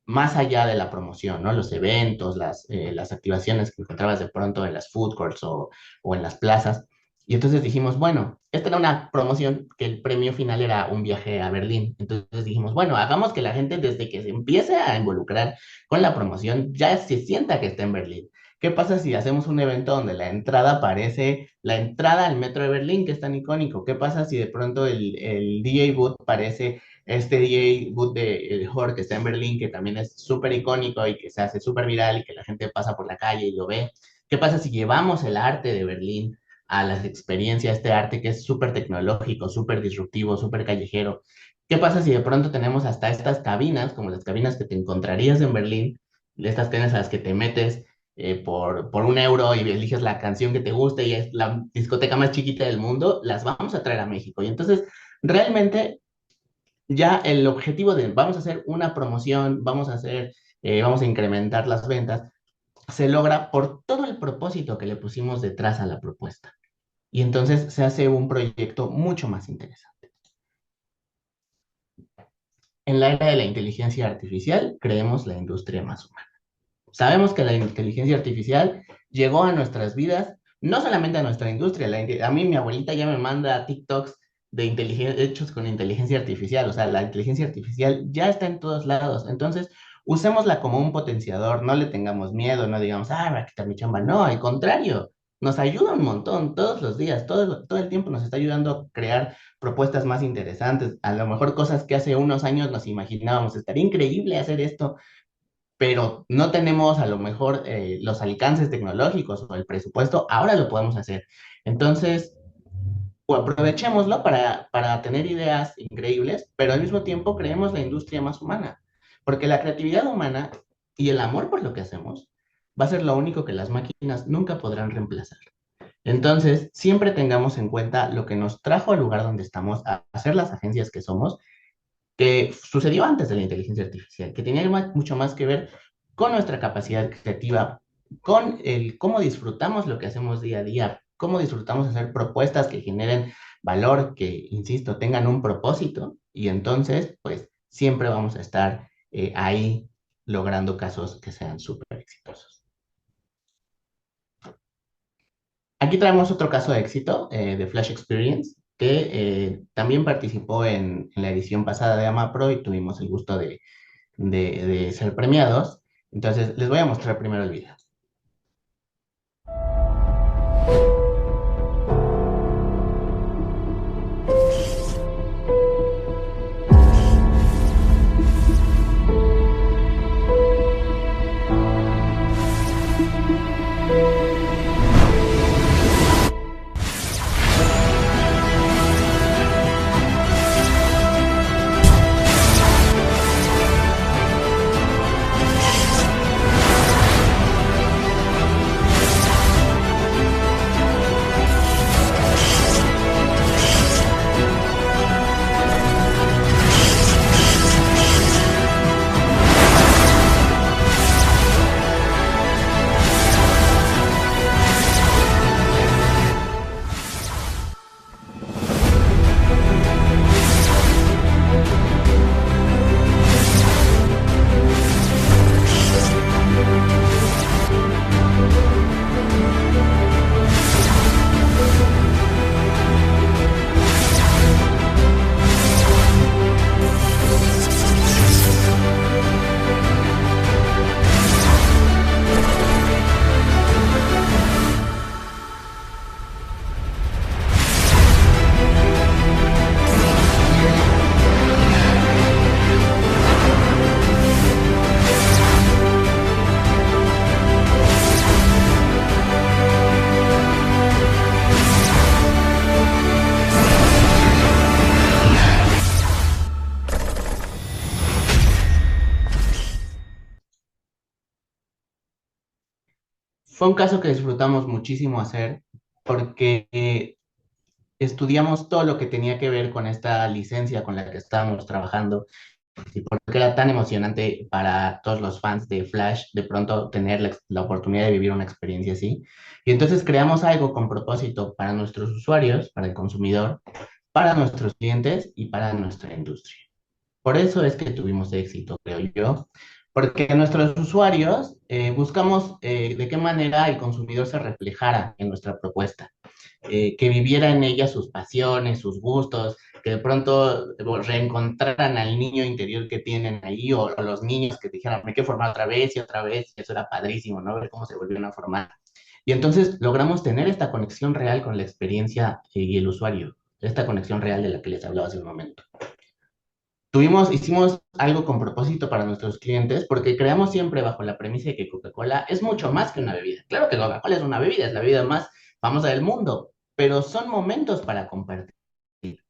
[SPEAKER 11] más allá de la promoción, ¿no? Los eventos, las activaciones que encontrabas de pronto en las food courts o en las plazas. Y entonces dijimos, bueno, esta era una promoción que el premio final era un viaje a Berlín. Entonces dijimos, bueno, hagamos que la gente desde que se empiece a involucrar con la promoción ya se sienta que está en Berlín. ¿Qué pasa si hacemos un evento donde la entrada parece la entrada al metro de Berlín, que es tan icónico? ¿Qué pasa si de pronto el DJ booth parece este DJ booth de Horde que está en Berlín, que también es súper icónico y que se hace súper viral y que la gente pasa por la calle y lo ve? ¿Qué pasa si llevamos el arte de Berlín a las experiencias, este arte que es súper tecnológico, súper disruptivo, súper callejero? ¿Qué pasa si de pronto tenemos hasta estas cabinas, como las cabinas que te encontrarías en Berlín, estas cabinas a las que te metes por 1 euro y eliges la canción que te gusta y es la discoteca más chiquita del mundo? Las vamos a traer a México. Y entonces, realmente, ya el objetivo de vamos a hacer una promoción, vamos a incrementar las ventas, se logra por todo el propósito que le pusimos detrás a la propuesta. Y entonces se hace un proyecto mucho más interesante. En la era de la inteligencia artificial, creemos la industria más humana. Sabemos que la inteligencia artificial llegó a nuestras vidas, no solamente a nuestra industria. A mí mi abuelita ya me manda TikToks hechos con inteligencia artificial. O sea, la inteligencia artificial ya está en todos lados. Entonces, usémosla como un potenciador, no le tengamos miedo, no digamos, va a quitar mi chamba. No, al contrario, nos ayuda un montón todos los días, todo el tiempo nos está ayudando a crear propuestas más interesantes. A lo mejor cosas que hace unos años nos imaginábamos, estaría increíble hacer esto, pero no tenemos a lo mejor los alcances tecnológicos o el presupuesto, ahora lo podemos hacer. Entonces, pues, aprovechémoslo para tener ideas increíbles, pero al mismo tiempo creemos la industria más humana, porque la creatividad humana y el amor por lo que hacemos va a ser lo único que las máquinas nunca podrán reemplazar. Entonces, siempre tengamos en cuenta lo que nos trajo al lugar donde estamos, a hacer las agencias que somos, que sucedió antes de la inteligencia artificial, que tenía mucho más que ver con nuestra capacidad creativa, con el cómo disfrutamos lo que hacemos día a día, cómo disfrutamos hacer propuestas que generen valor, que, insisto, tengan un propósito, y entonces, pues, siempre vamos a estar ahí logrando casos que sean súper exitosos. Aquí traemos otro caso de éxito de Flash Experience, que también participó en la edición pasada de AMAPRO y tuvimos el gusto de ser premiados. Entonces, les voy a mostrar primero el video. Fue un caso que disfrutamos muchísimo hacer porque estudiamos todo lo que tenía que ver con esta licencia con la que estábamos trabajando y por qué era tan emocionante para todos los fans de Flash de pronto tener la oportunidad de vivir una experiencia así. Y entonces creamos algo con propósito para nuestros usuarios, para el consumidor, para nuestros clientes y para nuestra industria. Por eso es que tuvimos éxito, creo yo, porque nuestros usuarios buscamos de qué manera el consumidor se reflejara en nuestra propuesta, que viviera en ella sus pasiones, sus gustos, que de pronto reencontraran al niño interior que tienen ahí, o los niños que dijeran, me quiero formar otra vez, y eso era padrísimo, ¿no? Ver cómo se volvieron a formar. Y entonces logramos tener esta conexión real con la experiencia y el usuario, esta conexión real de la que les hablaba hace un momento. Hicimos algo con propósito para nuestros clientes porque creamos siempre bajo la premisa de que Coca-Cola es mucho más que una bebida. Claro que Coca-Cola es una bebida, es la bebida más famosa del mundo, pero son momentos para compartir.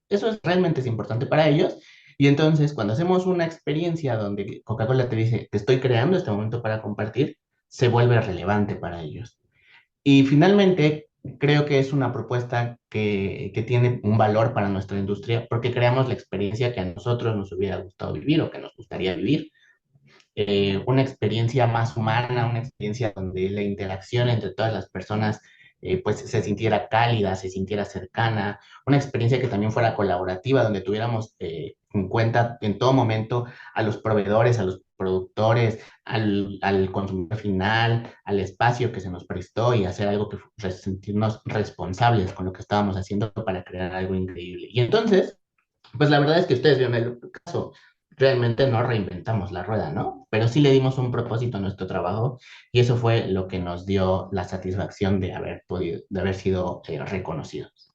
[SPEAKER 11] Eso realmente es importante para ellos. Y entonces, cuando hacemos una experiencia donde Coca-Cola te dice, te estoy creando este momento para compartir, se vuelve relevante para ellos. Y finalmente, Creo que es una propuesta que tiene un valor para nuestra industria porque creamos la experiencia que a nosotros nos hubiera gustado vivir o que nos gustaría vivir. Una experiencia más humana, una experiencia donde la interacción entre todas las personas pues se sintiera cálida, se sintiera cercana, una experiencia que también fuera colaborativa, donde tuviéramos en cuenta en todo momento a los proveedores, a los productores, al consumidor final, al espacio que se nos prestó y hacer algo que sentirnos responsables con lo que estábamos haciendo para crear algo increíble. Y entonces, pues la verdad es que ustedes vieron el caso. Realmente no reinventamos la rueda, ¿no? Pero sí le dimos un propósito a nuestro trabajo y eso fue lo que nos dio la satisfacción de haber podido, de haber sido reconocidos.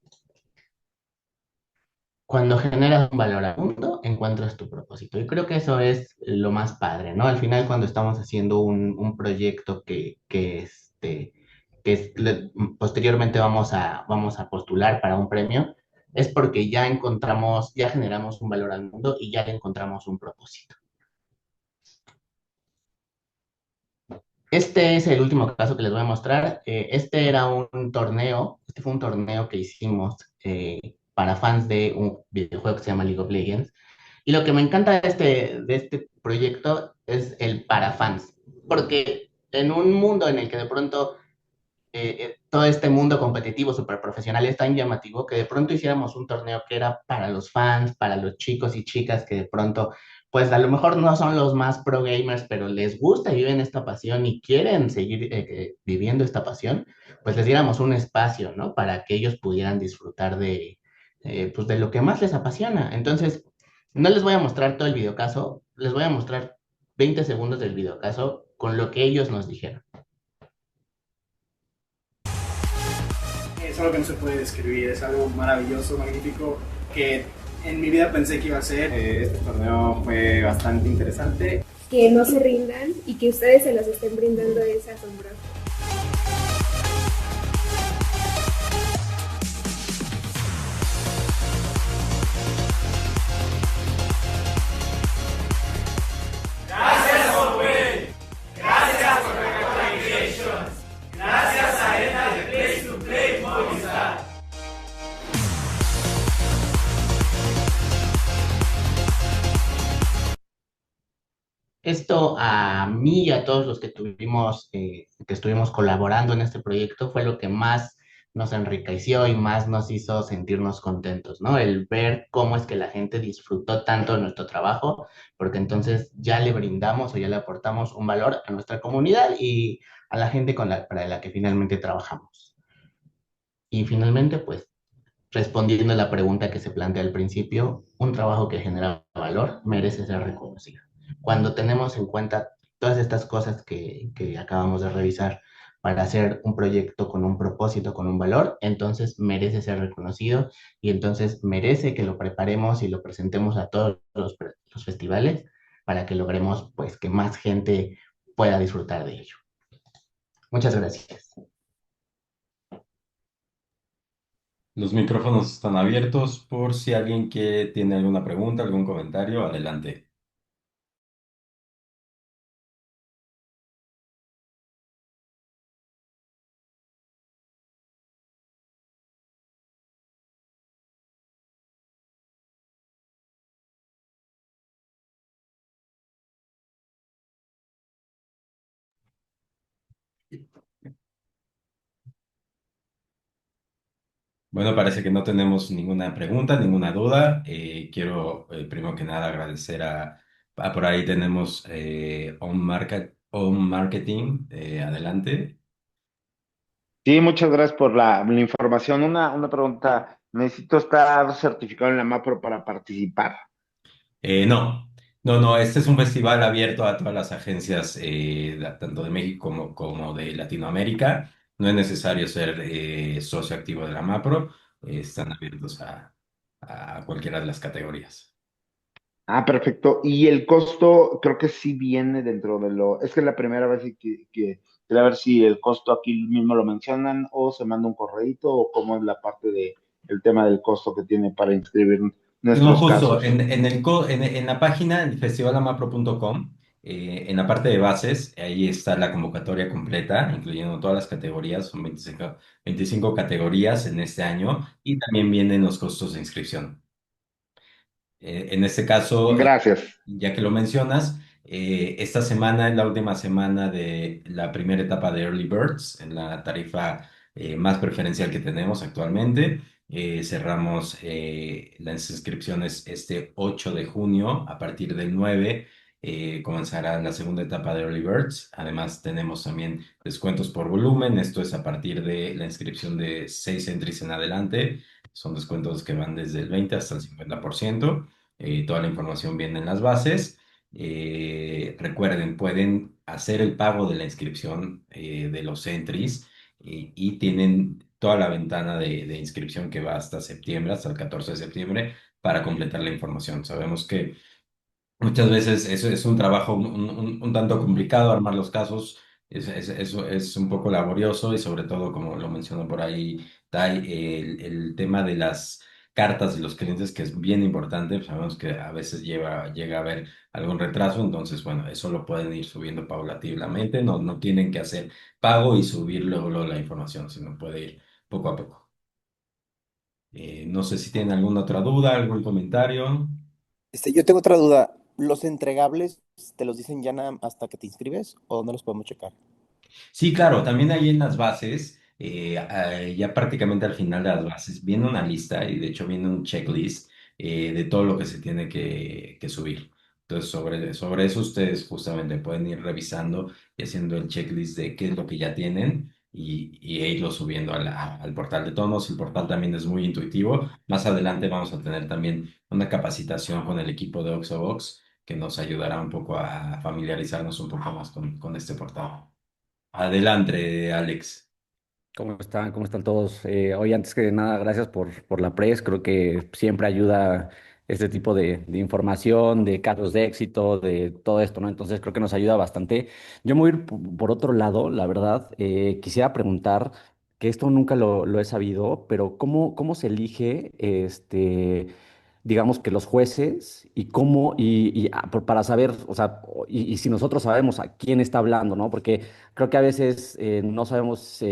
[SPEAKER 11] Cuando generas un valor al mundo, encuentras tu propósito. Y creo que eso es lo más padre, ¿no? Al final, cuando estamos haciendo un proyecto posteriormente vamos a postular para un premio, es porque ya encontramos, ya generamos un valor al mundo y ya encontramos un propósito. Este es el último caso que les voy a mostrar. Este era un torneo, este fue un torneo que hicimos para fans de un videojuego que se llama League of Legends. Y lo que me encanta de este proyecto es el para fans, porque en un mundo en el que de pronto todo este mundo competitivo súper profesional es tan llamativo que de pronto hiciéramos un torneo que era para los fans, para los chicos y chicas que de pronto, pues a lo mejor no son los más pro gamers, pero les gusta y viven esta pasión y quieren seguir viviendo esta pasión, pues les diéramos un espacio, ¿no? Para que ellos pudieran disfrutar pues de lo que más les apasiona. Entonces, no les voy a mostrar todo el videocaso, les voy a mostrar 20 segundos del videocaso con lo que ellos nos dijeron.
[SPEAKER 12] Es algo que no se puede describir, es algo maravilloso, magnífico, que en mi vida pensé que iba a ser. Este torneo fue bastante interesante.
[SPEAKER 13] Que no se rindan y que ustedes se los estén brindando es asombroso.
[SPEAKER 14] Gracias Open, gracias por Congratulations, gracias Arena de Place to Play Movistar.
[SPEAKER 11] Esto a mí y a todos los que estuvimos colaborando en este proyecto fue lo que más nos enriqueció y más nos hizo sentirnos contentos, ¿no? El ver cómo es que la gente disfrutó tanto de nuestro trabajo, porque entonces ya le brindamos o ya le aportamos un valor a nuestra comunidad y a la gente para la que finalmente trabajamos. Y finalmente, pues, respondiendo a la pregunta que se plantea al principio, un trabajo que genera valor merece ser reconocido. Cuando tenemos en cuenta todas estas cosas que acabamos de revisar para hacer un proyecto con un propósito, con un valor, entonces merece ser reconocido y entonces merece que lo preparemos y lo presentemos a todos los festivales para que logremos pues que más gente pueda disfrutar de ello. Muchas gracias.
[SPEAKER 1] Los micrófonos están abiertos por si alguien que tiene alguna pregunta, algún comentario, adelante. Bueno, parece que no tenemos ninguna pregunta, ninguna duda. Quiero, primero que nada, agradecer por ahí tenemos On Marketing, adelante.
[SPEAKER 15] Sí, muchas gracias por la información. Una pregunta. ¿Necesito estar certificado en la MAPRO para participar?
[SPEAKER 1] No, este es un festival abierto a todas las agencias, tanto de México como de Latinoamérica. No es necesario ser socio activo de la MAPRO, están abiertos a cualquiera de las categorías.
[SPEAKER 15] Ah, perfecto. Y el costo creo que sí viene dentro de lo... Es que es la primera vez que quería ver si el costo aquí mismo lo mencionan o se manda un correíto o cómo es la parte de el tema del costo que tiene para inscribir
[SPEAKER 1] No,
[SPEAKER 15] nuestros
[SPEAKER 1] justo,
[SPEAKER 15] casos.
[SPEAKER 1] en la página, en festivalamapro.com, En la parte de bases, ahí está la convocatoria completa, incluyendo todas las categorías, son 25 categorías en este año, y también vienen los costos de inscripción. En este caso,
[SPEAKER 15] Gracias.
[SPEAKER 1] ya que lo mencionas, esta semana es la última semana de la primera etapa de Early Birds, en la tarifa más preferencial que tenemos actualmente. Cerramos las inscripciones este 8 de junio. A partir del 9 comenzará la segunda etapa de Early Birds. Además, tenemos también descuentos por volumen. Esto es a partir de la inscripción de 6 entries en adelante. Son descuentos que van desde el 20 hasta el 50%. Toda la información viene en las bases. Recuerden, pueden hacer el pago de la inscripción de los entries y tienen toda la ventana de inscripción que va hasta septiembre, hasta el 14 de septiembre, para completar la información. Sabemos que muchas veces eso es un trabajo un tanto complicado armar los casos, eso es un poco laborioso y sobre todo, como lo mencionó por ahí Tai, el tema de las cartas de los clientes, que es bien importante. Pues sabemos que a veces llega a haber algún retraso, entonces, bueno, eso lo pueden ir subiendo paulatinamente, no tienen que hacer pago y subir luego la información, sino puede ir poco a poco. No sé si tienen alguna otra duda, algún comentario.
[SPEAKER 10] Yo tengo otra duda. ¿Los entregables te los dicen ya hasta que te inscribes o dónde los podemos checar?
[SPEAKER 1] Sí, claro, también ahí en las bases, ya prácticamente al final de las bases, viene una lista y de hecho viene un checklist de todo lo que se tiene que subir. Entonces, sobre eso ustedes justamente pueden ir revisando y haciendo el checklist de qué es lo que ya tienen y irlo subiendo al portal. De todos modos, el portal también es muy intuitivo. Más adelante vamos a tener también una capacitación con el equipo de Oxobox que nos ayudará un poco a familiarizarnos un poco más con este portal. Adelante, Alex.
[SPEAKER 16] ¿Cómo están? ¿Cómo están todos? Oye, antes que nada, gracias por la press. Creo que siempre ayuda este tipo de información, de casos de éxito, de todo esto, ¿no? Entonces creo que nos ayuda bastante. Yo me voy a ir por otro lado, la verdad. Quisiera preguntar, que esto nunca lo he sabido, pero ¿cómo se elige digamos que los jueces y cómo, para saber, o sea, y si nosotros sabemos a quién está hablando, ¿no? Porque creo que a veces no sabemos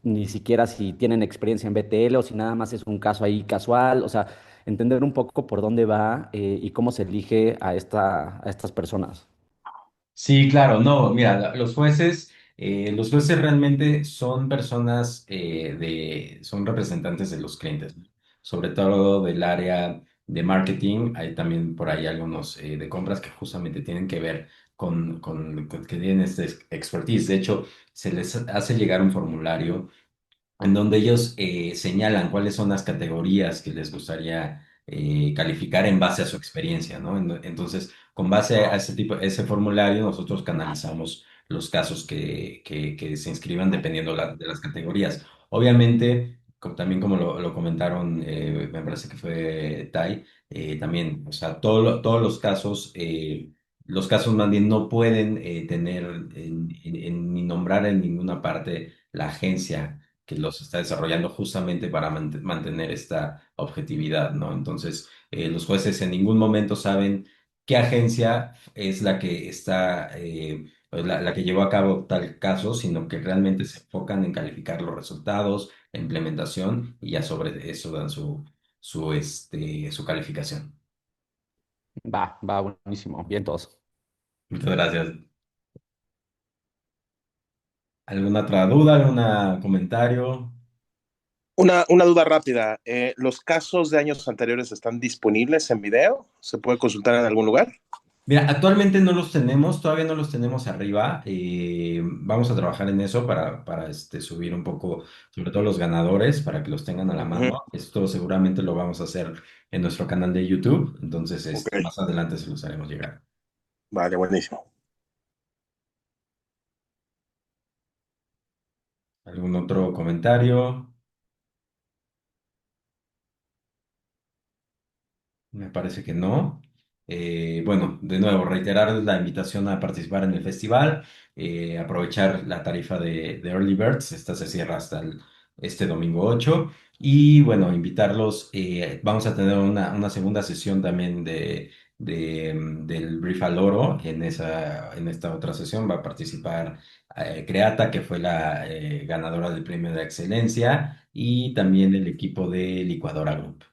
[SPEAKER 16] ni siquiera si tienen experiencia en BTL o si nada más es un caso ahí casual, o sea, entender un poco por dónde va y cómo se elige a estas personas.
[SPEAKER 1] Sí, claro, no, mira, los jueces realmente son personas son representantes de los clientes, ¿no? Sobre todo del área de marketing. Hay también por ahí algunos de compras que justamente tienen que ver con que tienen este expertise. De hecho, se les hace llegar un formulario en donde ellos señalan cuáles son las categorías que les gustaría calificar en base a su experiencia, ¿no? Entonces, con base a ese formulario, nosotros canalizamos los casos que se inscriban dependiendo de las categorías. Obviamente, también como lo comentaron, me parece que fue Tai, también, o sea, todos los casos más bien no pueden tener ni nombrar en ninguna parte la agencia que los está desarrollando justamente para mantener esta objetividad, ¿no? Entonces, los jueces en ningún momento saben qué agencia es la que está, pues, la que llevó a cabo tal caso, sino que realmente se enfocan en calificar los resultados, la implementación y ya sobre eso dan su calificación.
[SPEAKER 16] Va, buenísimo. Bien todos.
[SPEAKER 1] Muchas gracias. ¿Alguna otra duda, algún comentario?
[SPEAKER 17] Una duda rápida. ¿Los casos de años anteriores están disponibles en video? ¿Se puede consultar en algún lugar?
[SPEAKER 1] Mira, actualmente no los tenemos, todavía no los tenemos arriba. Vamos a trabajar en eso para subir un poco, sobre todo los ganadores, para que los tengan a la mano. Esto seguramente lo vamos a hacer en nuestro canal de YouTube, entonces más adelante se los haremos llegar.
[SPEAKER 17] Vale, buenísimo.
[SPEAKER 1] ¿Algún otro comentario? Me parece que no. Bueno, de nuevo, reiterar la invitación a participar en el festival, aprovechar la tarifa de Early Birds. Esta se cierra hasta este domingo 8. Y bueno, invitarlos. Vamos a tener una segunda sesión también del Brief al Oro. En esta otra sesión va a participar Creata, que fue la ganadora del premio de excelencia, y también el equipo de Licuadora Group.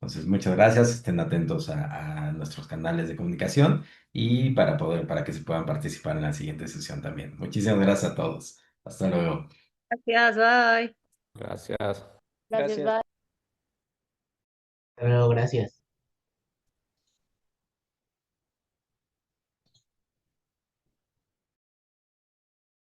[SPEAKER 1] Entonces, muchas gracias. Estén atentos a nuestros canales de comunicación y para que se puedan participar en la siguiente sesión también. Muchísimas gracias a todos. Hasta luego.
[SPEAKER 2] Gracias, bye.
[SPEAKER 16] Gracias.
[SPEAKER 2] Gracias, bye.
[SPEAKER 11] Hasta luego, gracias.